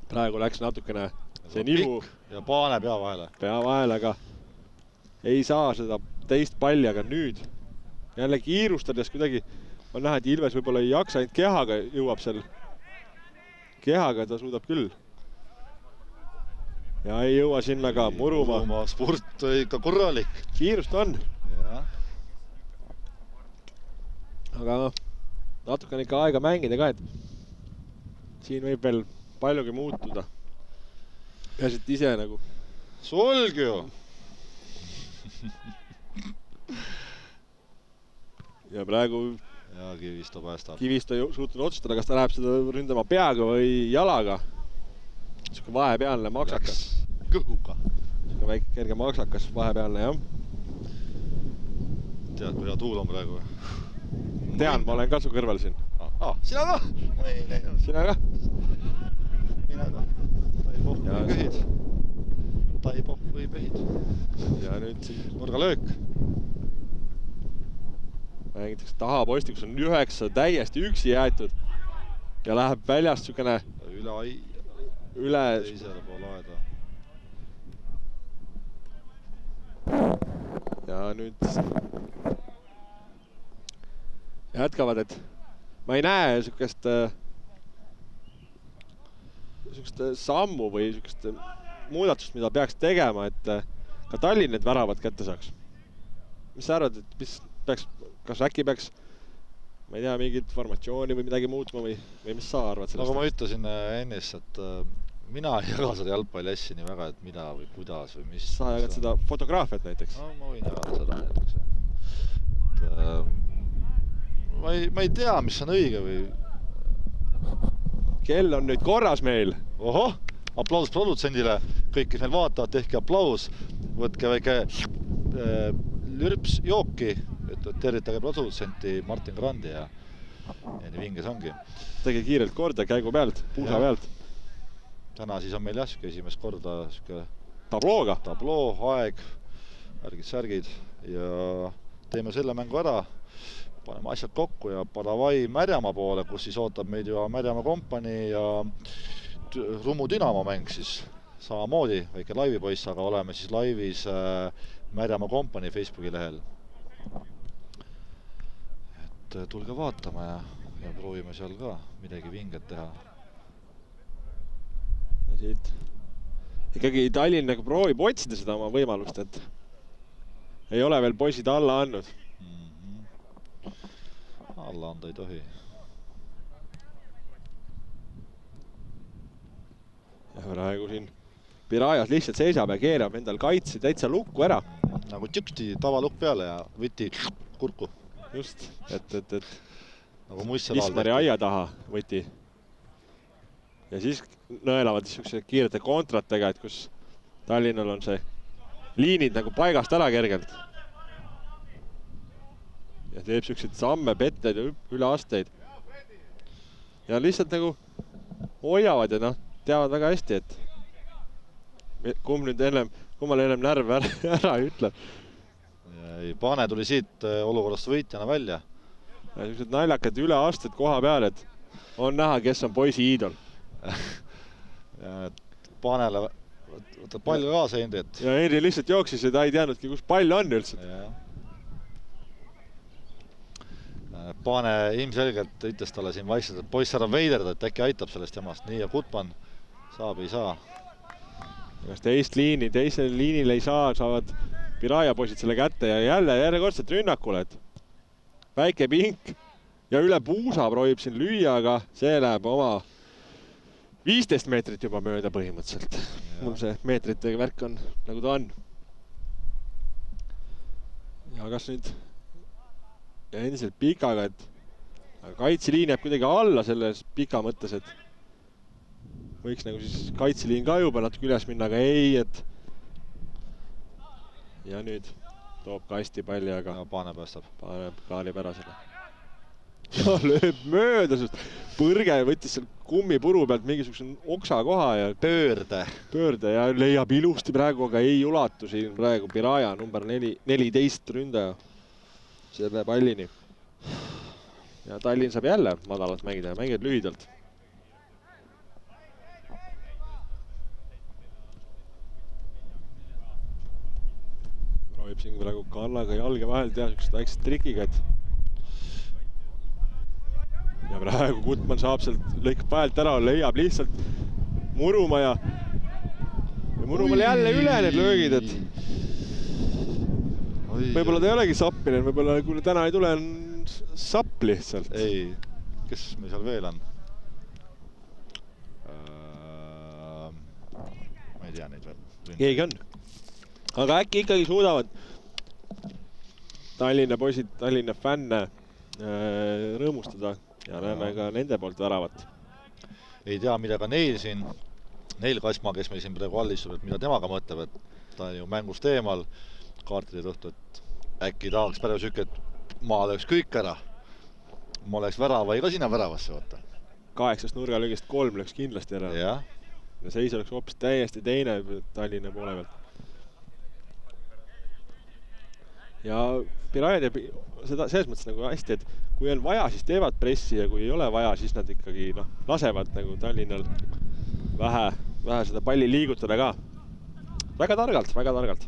Praegu läks natukene see nihu. Ja Paane pea vahele, aga ei saa seda teist palli, aga nüüd jälle kiirustades kuidagi on näha, et Ilves võib-olla ei jaksa, ainult kehaga jõuab seal. Kehaga ta suudab küll. Ja ei jõua sinna ka Murumaa. Sport ikka korralik. Kiirust on. Ja. Aga natuke on ikka aega mängida ka, et siin võib veel paljugi muutuda. Käisid ise nagu. Sulg ju! Ja praegu ja Kivisto päästab. Kivisto ei suutnud otsustada, kas ta läheb seda ründama peaga või jalaga. Niisugune vahepealne maksakas. Kõhuga. Niisugune väike kerge maksakas vahepealne, jah. Tead, kui hea tuul on praegu? Tean, ma olen ka su kõrval siin. Sina ka? Ma ei näinud. Sina ka? Mina ka. Taipoh või pehid. Ja nüüd siin nurgalöök. Mängitakse taha posti, kus on 9 täiesti üksi jäetud. Ja läheb väljast niisugune üle teisele pool aeda. Ja nüüd jätkavad, et ma ei näe niisugust sammu või niisugust muudatust, mida peaks tegema, et ka Tallinn need väravad kätte saaks. Mis sa arvad, et mis peaks, kas äkki peaks, ma ei tea, mingit formatsiooni või midagi muutma või mis sa arvad sellest? Nagu ma ütlesin ennist, et mina ei jaga seda jalgpalli asja nii väga, et mida või kuidas või mis. Sa jagad seda fotograafiat näiteks? No ma võin jagada seda näiteks. Ma ei tea, mis on õige või... Kell on nüüd korras meil. Ohoh, aplaus produtsendile. Kõik, kes meil vaatavad, tehke aplaus. Võtke väike lürps jooki. Tervitage produtsenti Martin Grandi ja nii vinges ongi. Tegi kiirelt korda käigu pealt, puusa pealt. Täna siis on meil jah esimest korda tablooga. Tabloo, aeg, särgid ja teeme selle mängu ära. Paneme asjad kokku ja Paravai Märjamaa poole, kus siis ootab meid ju Märjamaa kompanii ja Rummu Dynamo mäng siis samamoodi, väike laivipoiss, aga oleme siis laivis Märjamaa kompanii Facebooki lehel. Et tulge vaatama ja proovime seal ka midagi vinget teha. Ja siit ikkagi Tallinn nagu proovib otsida seda oma võimalust, et ei ole veel poisid alla andnud. Alla anda ei tohi. Ja praegu siin Pirajas lihtsalt seisab ja keerab endal kaitsi täitsa lukku ära. Nagu tšüksti tavalukk peale ja võtti kurku. Just, et nagu Ismari aia taha võti. Ja siis nõelavad niisuguse kiirete kontratega, et kus Tallinnal on see liinid nagu paigast ära kergelt. Ja teeb niisugused samme, petteid ja üleasteid. Ja lihtsalt nagu hoiavad ja teavad väga hästi, et kummal ennem närv ära ei ütle. Paane tuli siit olukorrast võitjana välja. Ja niisugused naljakad üleasted koha peal, et on näha, kes on poisi iidol. Paanele võtab palju kaasa Henrit. Ja Henri lihtsalt jooksis ja ta ei teadnudki, kus pall on üldse. Paane ilmselgelt ütles talle siin vaikselt, et poiss ära veiderdada, et äkki aitab sellest jamast. Nii ja Kutman saab, ei saa. Kas teisel liinil ei saa, saavad Piraja poisid selle kätte ja jälle järjekordselt rünnakule, et väike pink ja üle puusa proovib siin lüüa, aga see läheb oma 15 meetrit juba mööda põhimõtteliselt. Mul see meetrite värk on nagu ta on. Ja kas nüüd ja endiselt pikaga, et aga kaitseliin jääb kuidagi alla selles pika mõttes, et võiks nagu siis kaitseliin ka juba natuke üles minna, aga ei, et ja nüüd toob kasti palli, aga Paane päästab. Paane klaarib ära selle. Ja lööb mööda, sest põrge võttis seal kummipuru pealt mingisuguse oksa koha ja pöörde ja leiab ilusti praegu, aga ei ulatu siin praegu Piraja number 14 ründaja selle pallini. Ja Tallinn saab jälle madalalt mängida ja mängib lühidalt. Proovib siin praegu kallaga jalge vahel teha siuksed väiksed trikiga, et ja praegu Gutmann saab sealt, lõikab vahelt ära, leiab lihtsalt Murumaa ja Murumaal jälle üle need löögid, et võib-olla ta ei olegi Sappinen, võib-olla kui täna ei tule, on Sapp lihtsalt. Ei, kes meil seal veel on? Ma ei tea neid veel. Keegi on. Aga äkki ikkagi suudavad Tallinna poisid, Tallinna fänne rõõmustada ja näeme ka nende poolt väravat. Ei tea, mida ka neil siin, Neil Kasma, kes meil siin praegu all istub, et mida temaga mõtleb, et ta on ju mängust eemal, kaartide tõhtu, et äkki tahaks päris süke, et ma oleks kõik ära. Ma oleks värava ja ka sinna väravasse võtta. 8 nurgalöögist 3 läks kindlasti ära. Ja seis oleks hoopis täiesti teine Tallinna poole pealt. Ja Piraja teeb seda selles mõttes nagu hästi, et kui on vaja, siis teevad pressi ja kui ei ole vaja, siis nad ikkagi lasevad nagu Tallinnal vähe seda palli liigutada ka. Väga targalt, väga targalt.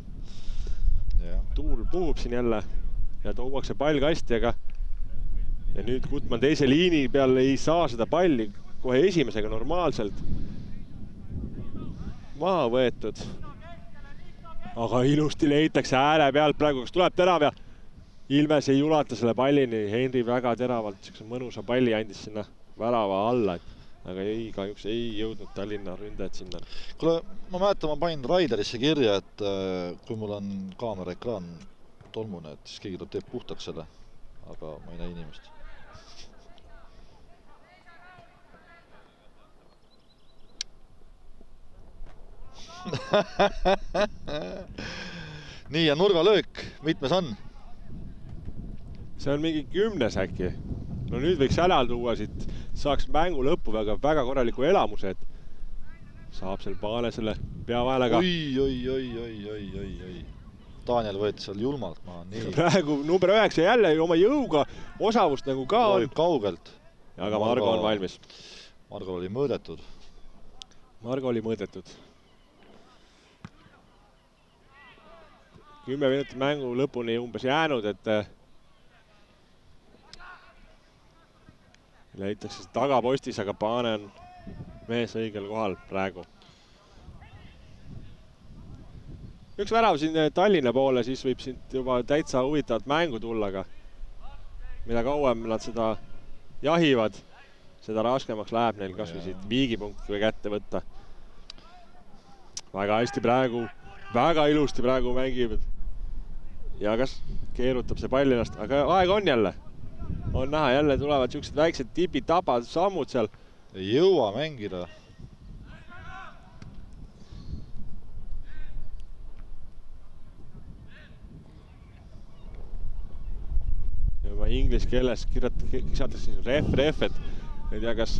Tuul puhub siin jälle ja tuuakse pall kasti, aga ja nüüd Gutmann teise liini peal ei saa seda palli kohe esimesega normaalselt maha võetud. Aga ilusti leitakse ääre pealt praegu, kas tuleb terav ja Ilves ei ulata selle pallini. Henri väga teravalt mõnusa palli andis sinna värava alla, aga kahjuks ei jõudnud Tallinna ründajad sinna. Kuule, ma mäletan, ma panin Raiderisse kirja, et kui mul on kaamera ekraan tolmune, et siis keegi teeb puhtaks selle, aga ma ei näe inimest. Nii, ja nurgalöök, mitmes on? See on mingi 10 äkki. No nüüd võiks älal tuua siit, saaks mängu lõppu väga korraliku elamuse, et saab seal Paane selle pea vahelaga. Oi. Daniel võeti seal julmalt maha. Praegu number 9 jälle oma jõuga osavust nagu ka on. Kaugelt. Aga Margo on valmis. Margo oli mõõdetud. 10 minutit mängu lõpuni umbes jäänud, et leitakse tagapostis, aga Paane on mees õigel kohal praegu. Üks värav siin Tallinna poole, siis võib siin juba täitsa huvitavat mängu tulla, aga mida kauem nad seda jahivad, seda raskemaks läheb neil kasvõi siit viigipunkti või kätte võtta. Väga hästi praegu, väga ilusti praegu mängib. Ja kas keerutab see palli ennast, aga aeg on jälle. On näha, jälle tulevad siuksed väiksed tipi-tapad sammud seal. Ei jõua mängida. Juba inglise keeles kisatakse siin ref, et ei tea, kas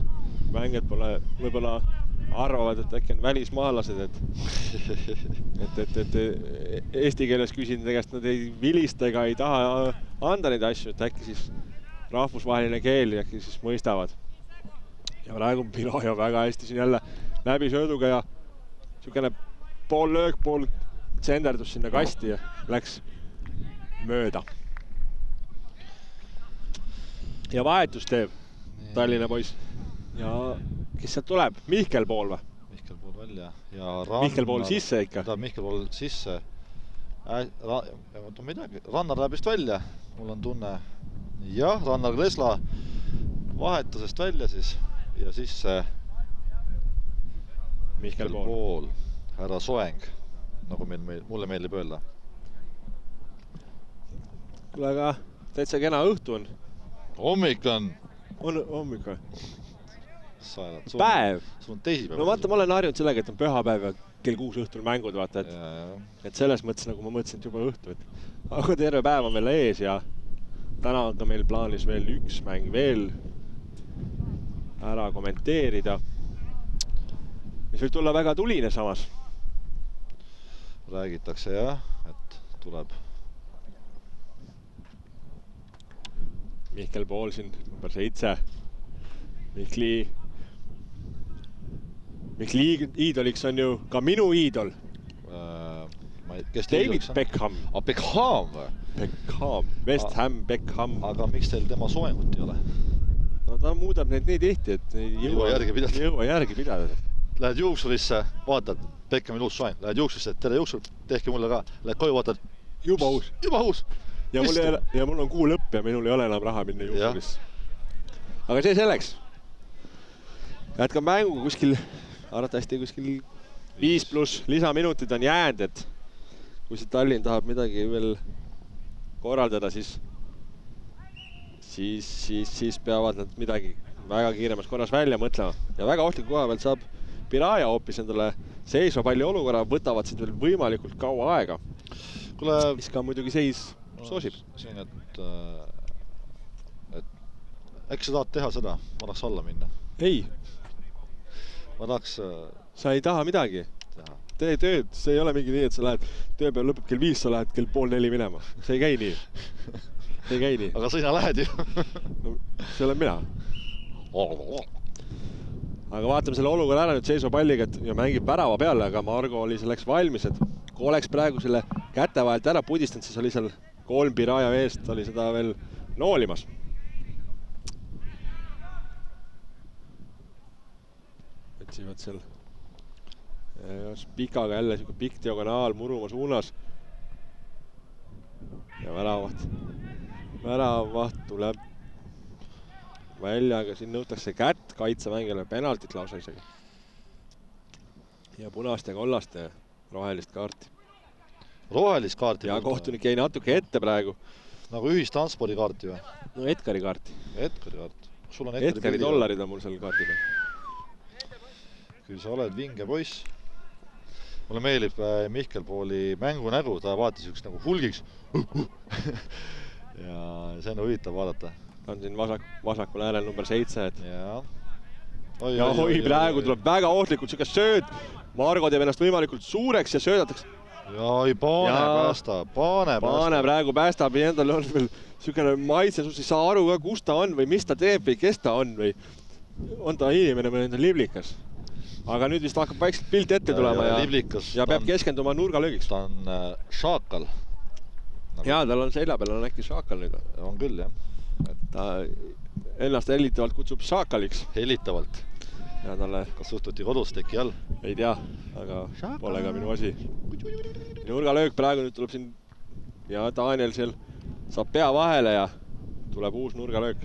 mängijad pole võib-olla arvavad, et äkki on välismaalased, et eesti keeles küsin tegest, nad ei vilista ega ei taha anda neid asju, et äkki siis rahvusvaheline keel ja äkki siis mõistavad. Ja praegu Piraja väga hästi siin jälle läbi sööduga ja siukene pool löök, pool tsenderdus sinna kasti ja läks mööda. Ja vahetus teeb Tallinna poiss. Ja kes sealt tuleb? Mihkel pool või? Mihkel pool välja. Ja Mihkel pool sisse ikka. Mihkel pool sisse. Rannar läheb just välja, mul on tunne. Jah, Rannar Klesla vahetusest välja siis ja sisse Mihkel pool. Härra Soeng, nagu mulle meeldib öelda. Kuule, aga täitsa kena õhtu on. Hommik on. On hommik või? Päev. Sul on teisipäev. No vaata, ma olen harjunud sellega, et on pühapäev ja kell 6 õhtul mängud, vaata, et selles mõttes, nagu ma mõtlesin, et juba õhtu, aga terve päev on veel ees ja täna on ka meil plaanis veel üks mäng veel ära kommenteerida, mis võib tulla väga tuline samas. Räägitakse jah, et tuleb Mihkel Pool siin, number 7. Mihkli iidoliks on ju ka minu iidol. David Beckham. Beckham või? Beckham, West Ham, Beckham. Aga miks teil tema soengut ei ole? No ta muudab neid nii tihti, et ei jõua järgi pidada. Lähed juuksurisse, vaatad, Beckhami uus soeng. Lähed juuksurisse, tere juuksur, tehke mulle ka. Lähed koju, vaatad, juba uus. Ja mul on kuu lõpp ja minul ei ole enam raha minna juuksurisse. Aga see selleks. Jätkab mängu kuskil, arvatavasti kuskil 5+ lisaminutid on jäänud, et kui see Tallinn tahab midagi veel korraldada, siis peavad nad midagi väga kiiremas korras välja mõtlema. Ja väga ohtliku koha pealt saab Piraja hoopis endale seisva palli olukorra, võtavad siit veel võimalikult kaua aega. Mis ka muidugi seis soosib. Siin, et äkki sa tahad teha seda? Ma tahaks alla minna. Ei. Ma tahaks... Sa ei taha midagi. Tee tööd, see ei ole mingi nii, et sa lähed tööpäev lõpeb kell 5, sa lähed kell 3:30 minema. See ei käi nii. Aga sina lähed ju. No, see olen mina. Aga vaatame selle olukorra ära nüüd seisva palliga ja mängib värava peale, aga Margo oli selleks valmis, et kui oleks praegu selle käte vahelt ära pudistanud, siis oli seal 3 Piraja eest, oli seda veel noolimas. Otsivad seal pikaga jälle siuke pikk diagonaal Muruma suunas. Ja väravaht tuleb välja, aga siin nõutakse kätt kaitsemängijale, penaltit lausa isegi. Ja punast ja kollast ja rohelist kaarti. Rohelist kaarti? Ja kohtunik jäi natuke ette praegu. Nagu ühistranspordi kaarti või? No Edgari kaarti. Edgari kaart. Edgari dollarid on mul seal kaardi peal. Küll sa oled vinge poiss. Mulle meelib Mihkel Pooli mängunägu, ta vaatas üks nagu hulgiks. Ja see on huvitav vaadata. Ta on siin vasakul äärel number 7. Ja praegu tuleb väga ohtlikult siuke sööd. Margo teeb ennast võimalikult suureks ja söödatakse. Ja Paane praegu päästab ja endal on veel siukene maitse, sus ei saa aru ka, kus ta on või mis ta teeb või kes ta on või on ta inimene või on ta liblikas. Aga nüüd vist hakkab vaikselt pilt ette tulema ja peab keskenduma nurgalöögiks. Ta on šaakal. Jaa, tal on selja peal, on äkki šaakal nüüd. On küll, jah. Ta ennast hellitavalt kutsub šaakaliks. Hellitavalt. Ja talle... Kas suhtuti kodus teki all? Ei tea, aga pole ka minu asi. Nurgalöök praegu nüüd tuleb siin ja Daniel seal saab pea vahele ja tuleb uus nurgalöök.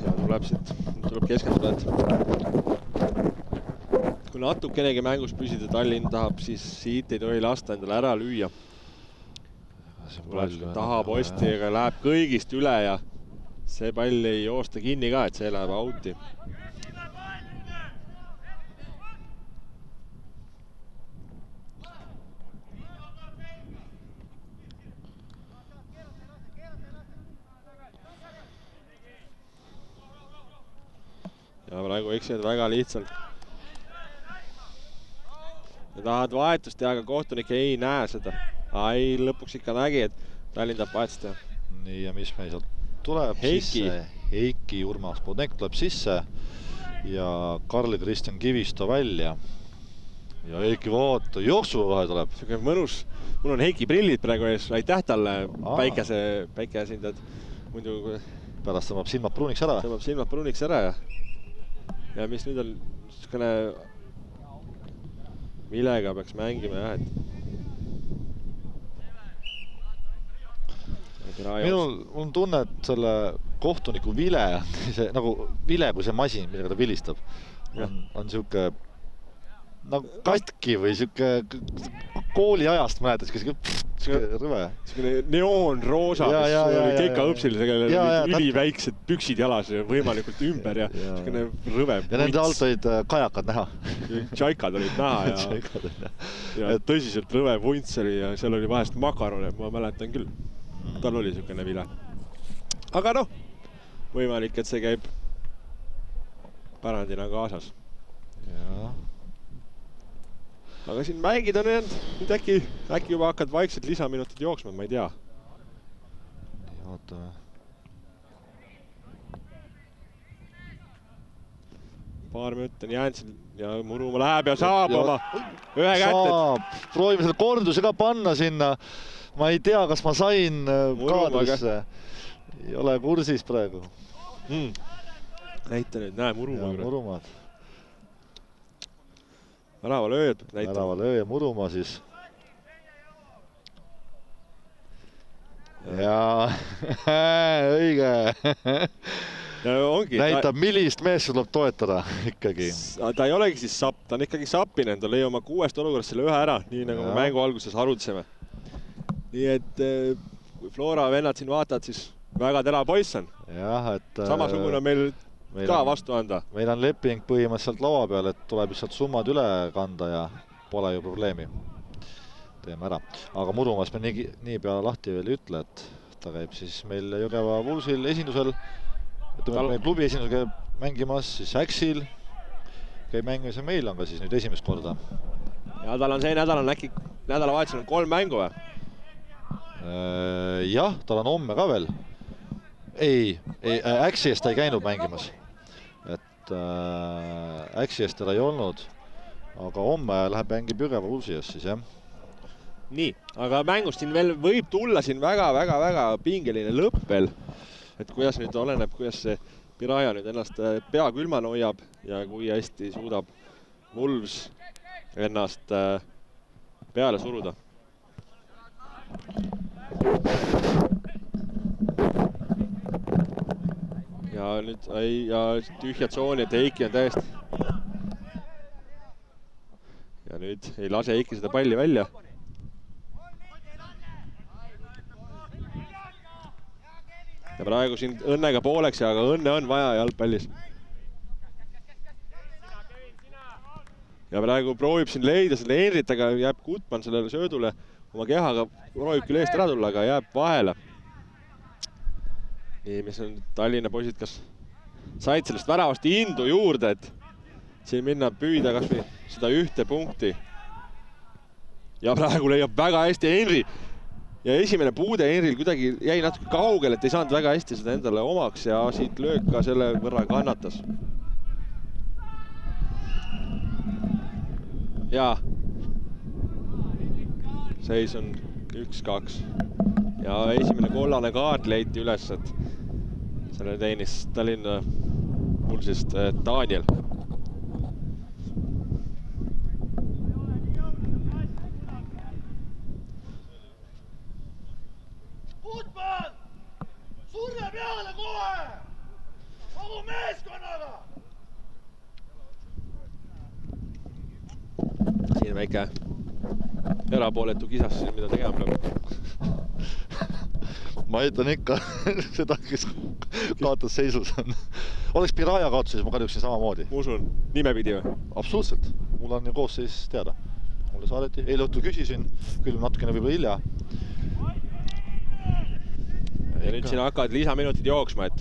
Ja tuleb keskenduda, et kui natukenegi mängus püsida Tallinn tahab, siis siit ei tohi lasta endale ära lüüa. Taha posti, aga läheb kõigist üle ja see pall ei joosta kinni ka, et see läheb outi. Ja praegu eksivad väga lihtsalt. Ja tahad vahetust teha, aga kohtunik ei näe seda. Ai, lõpuks ikka nägi, et Tallinn tahab vahetust teha. Nii, ja mis meil sealt tuleb sisse? Heiki Urmas Podnek tuleb sisse ja Karl-Kristjan Kivisto välja. Ja Heiki vaata, jooksu kohe tuleb. Siuke mõnus. Mul on Heiki prillid praegu ees. Aitäh talle päike esindajad. Muidu pärast tõmbab silmad pruuniks ära. Tõmbab silmad pruuniks ära ja mis nüüd on siukene Vilega peaks mängima jah, et minul on tunne, et selle kohtuniku Vile, nagu Vile kui see masin, millega ta vilistab, on siuke nagu katki või siuke kooliajast mäletad, siuke rõve. Siuke neoonroosa, mis oli keikaõpsil, kellel üliväiksed püksid jalas ja võimalikult ümber ja siukene rõve. Ja nende alt olid kajakad näha. Tšaikad olid näha ja tõsiselt rõve vunts oli ja seal oli vahest makarone, ma mäletan küll. Tal oli siukene vile. Aga noh, võimalik, et see käib pärandina kaasas. Jaa. Aga siin mängid on jäänud, nüüd äkki juba hakkad vaikselt lisaminutid jooksma, ma ei tea. Nii, ootame. Paar minutit on jäänud siin ja Murumaa läheb ja saab oma ühe kätte. Saab, proovime selle korduse ka panna sinna. Ma ei tea, kas ma sain kaadrisse. Ei ole kursis praegu. Näita nüüd, näe Murumaa. Murumaad. Ärava lööjad näitama. Ärava lööja Murumaa siis. Jaa, õige. Näitab, millist meest sul tuleb toetada ikkagi. Ta ei olegi siis sapp, ta on ikkagi sappinen. Ta lõi oma 6 olukorrast selle ühe ära, nii nagu mängu alguses arutseme. Nii et kui Flora vennad siin vaatad, siis väga terav poiss on. Samasugune meil ka vastu anda. Meil on leping põhimõtteliselt laua peal, et tuleb lihtsalt summad üle kanda ja pole ju probleemi. Teeme ära. Aga Murumaas me nii peale lahti veel ei ütle, et ta käib siis meil Jõgeva Vulsil esindusel. Meil klubi esindus käib mängimas, siis Äksil käib mängimas ja meil on ka siis nüüd esimest korda. Ja tal on see nädal on äkki nädalavahetusel on 3 mängu või? Jah, tal on homme ka veel. Ei, Äksi eest ta ei käinud mängimas. Et Äksi eest teda ei olnud. Aga homme läheb mängib Jõgeva Vulsi eest siis, jah. Nii, aga mängust siin veel võib tulla siin väga pingeline lõpp veel. Et kuidas nüüd oleneb, kuidas see Piraja nüüd ennast pea külmana hoiab ja kui hästi suudab Wolves ennast peale suruda. Ja nüüd tühja tsooni, et Eiki on täiesti. Ja nüüd ei lase Eiki seda palli välja. Ja praegu siin õnnega pooleks, aga õnne on vaja jalgpallis. Ja praegu proovib siin leida selle Henrit, aga jääb Gutmann sellele söödule oma kehaga, proovib küll eest ära tulla, aga jääb vahele. Nii, mis on Tallinna poisid, kas said sellest väravast indu juurde, et siin minna püüda kas või seda 1 punkti. Ja praegu leiab väga hästi Henri. Ja esimene puude Henril kuidagi jäi natuke kaugel, et ei saanud väga hästi seda endale omaks ja siit löök ka selle võrra kannatas. Ja seis on 1-2 ja esimene kollane kaart leiti üles, et selle teenis Tallinna Vulsist Daniel. Gutmann! Surre peale kohe! Kogu meeskonnaga! Siin väike erapooletu kisas siin, mida tegema peab. Ma ütlen ikka seda, kes kaotas seisus on. Oleks Piraja kaotuses, ma kaduksin samamoodi. Ma usun, nimepidi või? Absoluutselt. Mul on ju koosseis teada. Mulle saadeti. Eile õhtul küsisin, küll natukene võib-olla hilja. Ja nüüd siin hakkavad lisaminutid jooksma, et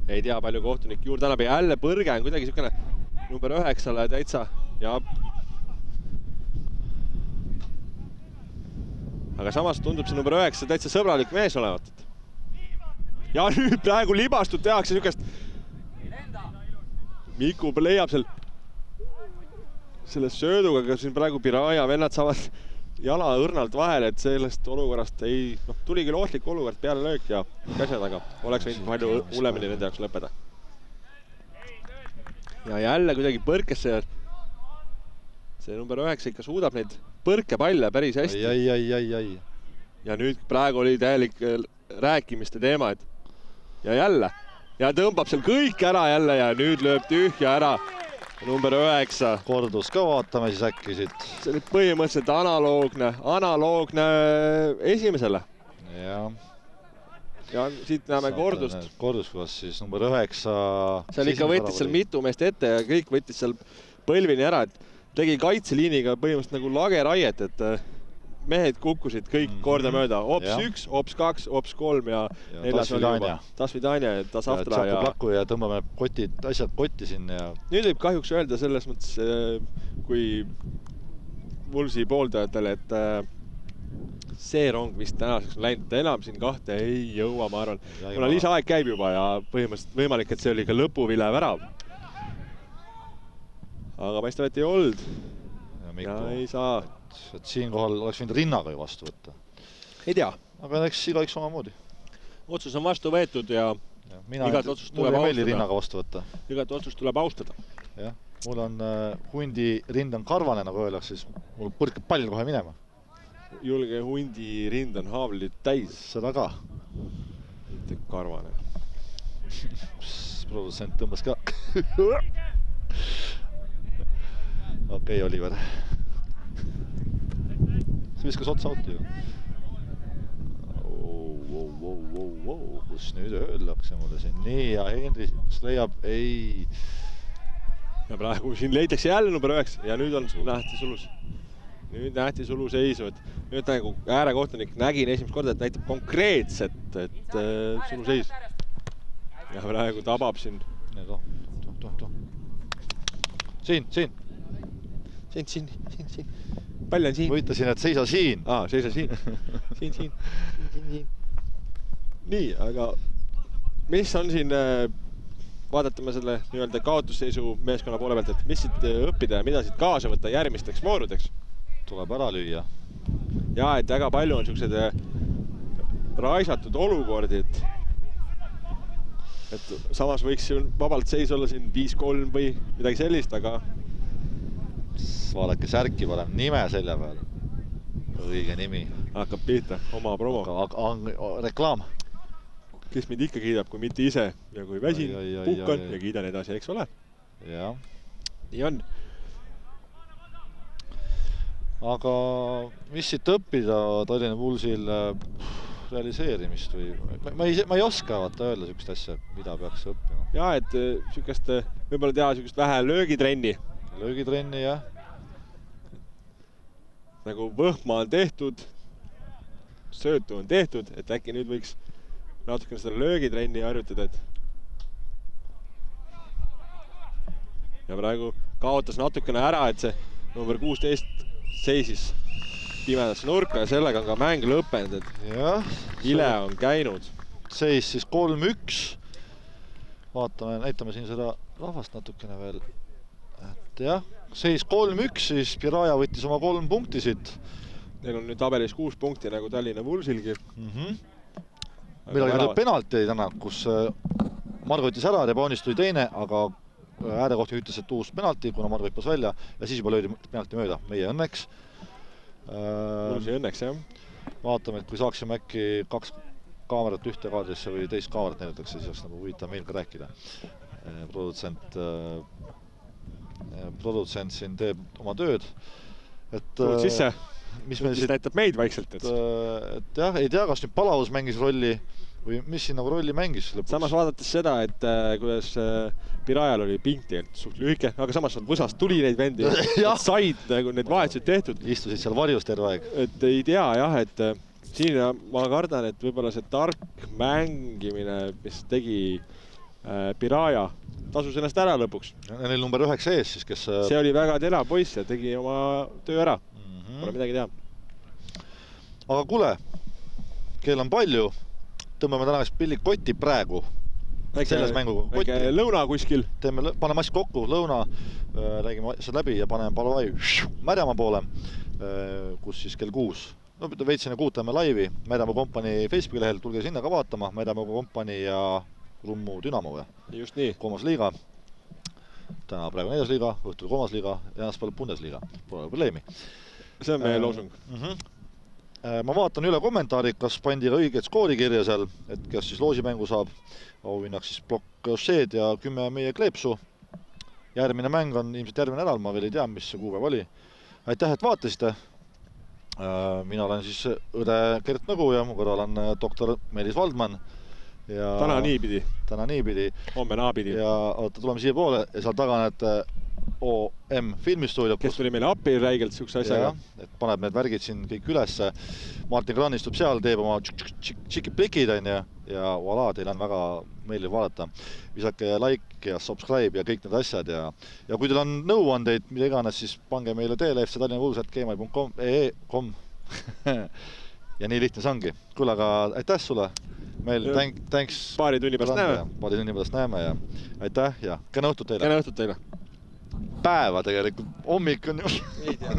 ei tea palju kohtunik juurde annab ja jälle põrge on kuidagi siukene number 9-le täitsa ja aga samas tundub see number 9 täitsa sõbralik mees olevat. Ja nüüd praegu libastud tehakse siukest Miku leiab seal selle sööduga, aga siin praegu Piraja vennad saavad jala õrnalt vahele, et sellest olukorrast ei, tuli küll ohtlik olukord peale löök ja käse taga. Oleks võinud palju hullemini nende jaoks lõppeda. Ja jälle kuidagi põrkesse see number 9 ikka suudab neid põrkepalle päris hästi. Ai. Ja nüüd praegu oli täielik rääkimiste teema, et ja jälle. Ja tõmbab seal kõik ära jälle ja nüüd lööb tühja ära. number 9. Kordus ka, vaatame siis äkki siit. See oli põhimõtteliselt analoogne esimesele. Ja siit näeme kordust. Kordus, kus siis number 9. Seal ikka võttis seal mitu meest ette ja kõik võttis seal põlvini ära, et tegi kaitseliiniga põhimõtteliselt nagu lageraiet, et mehed kukkusid kõik kordamööda. Ops 1, Ops 2, Ops 3 ja 4 oli juba. Tasvidania ja Tasavtra. Ja plakku ja tõmbame asjad kotti siin. Nüüd võib kahjuks öelda selles mõttes, kui Woolsi pooldajatele, et see rong vist tänaseks on läinud, enam siin 2 ei jõua, ma arvan. Kuna lisaaeg käib juba ja põhimõtteliselt võimalik, et see oli ka lõpuvile värav. Aga paistab, et ei olnud. Ja ei saa. Et siin kohal oleks võinud rinnaga ju vastu võtta. Ei tea. Aga eks igaüks omamoodi. Otsus on vastu võetud ja igat otsust tuleb austada. Rinnaga vastu võtta. Igat otsust tuleb austada. Jah, mul on hundi rind on karvane, nagu öeldakse, siis mul põrkab pall kohe minema. Julge hundi rind on haavlid täis. Seda ka. Mitte karvane. Produtsent tõmbas ka. Okei, Oliver. See viskas otsa auti ju. Kus nüüd öeldakse mulle siin. Nii, ja Henri leiab, ei. Ja praegu siin leitakse jälle number 9 ja nüüd on nähti sulus. Nüüd nähti sulu seisu, et nüüd nagu äärekohtunik nägin esimest korda, et näitab konkreetset, et sulu seis. Ja praegu tabab siin. Siin. Siin. Pall on siin. Võitasin, et seisa siin. Seisa siin. Siin. Nii, aga mis on siin, vaadatame selle nii-öelda kaotusseisu meeskonna poole pealt, et mis siit õppida ja mida siit kaasa võtta järgmisteks voorudeks? Tuleb ära lüüa. Ja, et väga palju on sellised raisatud olukordi, et samas võiks ju vabalt seis olla siin 5-3 või midagi sellist, aga vaadake särki parem, nime selja peal. Õige nimi. Hakkab pihta, oma promo. Reklaam. Kes mind ikka kiidab, kui mitte ise ja kui väsin, puhkan ja kiidan edasi, eks ole? Jah. Nii on. Aga mis siit õppida Tallinna Woolsil realiseerimist või? Ma ei oska vaata öelda sükest asja, mida peaks õppima. Ja, et sükest, võib-olla teha sükest vähe löögitrenni. Löögitrenni, jah. Nagu võhma on tehtud, söötu on tehtud, et äkki nüüd võiks natukene seda löögitrenni harjutada, et ja praegu kaotas natukene ära, et see number 16 seisis pimedasse nurka ja sellega on ka mäng lõppenud, et jah, ile on käinud. Seis siis 3-1. Vaatame, näitame siin seda rahvast natukene veel. Et jah, seis 3-1, siis Piraja võttis oma 3 punkti siit. Neil on nüüd tabelis 6 punkti nagu Tallinna Woolsilgi. Midagi oli penalti täna, kus Margo võttis ära, Rebonist tuli teine, aga äärekohti ütles, et uus penalti, kuna Margo hüppas välja ja siis juba löödi penalti mööda. Meie õnneks. Woolsi õnneks, jah. Vaatame, et kui saaksime äkki 2 kaamerat ühte kaadrisse või teist kaamerat näidatakse, siis oleks nagu huvitav meil ka rääkida. Produtsent siin teeb oma tööd. Tuled sisse, mis näitab meid vaikselt. Et jah, ei tea, kas nüüd palavus mängis rolli või mis siin nagu rolli mängis lõpuks. Samas vaadates seda, et kuidas Pirajal oli pink tegelikult suht lühike, aga samas võsast tuli neid vendi, said nagu need vahetused tehtud. Istusid seal varjus terve aeg. Et ei tea jah, et siin ma kardan, et võib-olla see tark mängimine, mis tegi Piraja, tasus ennast ära lõpuks. Neil number 9 ees siis, kes... See oli väga terav poiss ja tegi oma töö ära. Pole midagi teha. Aga kuule, kell on palju. Tõmbame tänaseks pillid kotti praegu. Selles mänguga kotti. Väike lõuna kuskil. Paneme asja kokku, lõuna, räägime asjad läbi ja paneme Palovai Märjamaa poole, kus siis kell 6. No veitsine 6 teeme laivi Märjamaa kompanii Facebooki lehel, tulge sinna ka vaatama. Märjamaa kompanii ja Rummu Dünamo. Just nii. 3. liiga. Täna praegu 4. liiga, õhtul 3. liiga ja ennast palju Bundesliga. Pole probleemi. See on meie loosung. Ma vaatan üle kommentaarid, kas pandi ka õiget skoorikirja seal, et kes siis loosimängu saab. Auhinnaks siis plokk Šeed ja 10 meie kleepsu. järgmine mäng on ilmselt järgmine nädal, ma veel ei tea, mis see kuupäev oli. Aitäh, et vaatasite. Mina olen siis õde Gert Nõgu ja mu kõrval on doktor Meelis Valdman. Ja täna niipidi. Täna niipidi. Homme naapidi. Ja oota, tuleme siia poole ja seal taga näed OM filmistuudio. Kes tuli meile appi räigelt siukse asjaga. Et paneb need värgid siin kõik ülesse. Martin Krann istub seal, teeb oma tšiki-plikid ja voilà, teil on väga meeldiv vaadata. Visake like ja subscribe ja kõik need asjad ja kui teil on nõuandeid, mida iganes, siis pange meile tlfc.gmail.com ja nii lihtne see ongi. Kuule, aga aitäh sulle. Meil thanks. Paari tunni pärast näeme ja aitäh ja kena õhtut teile. Kena õhtut teile. Päeva tegelikult, hommik on ju. Ei tea.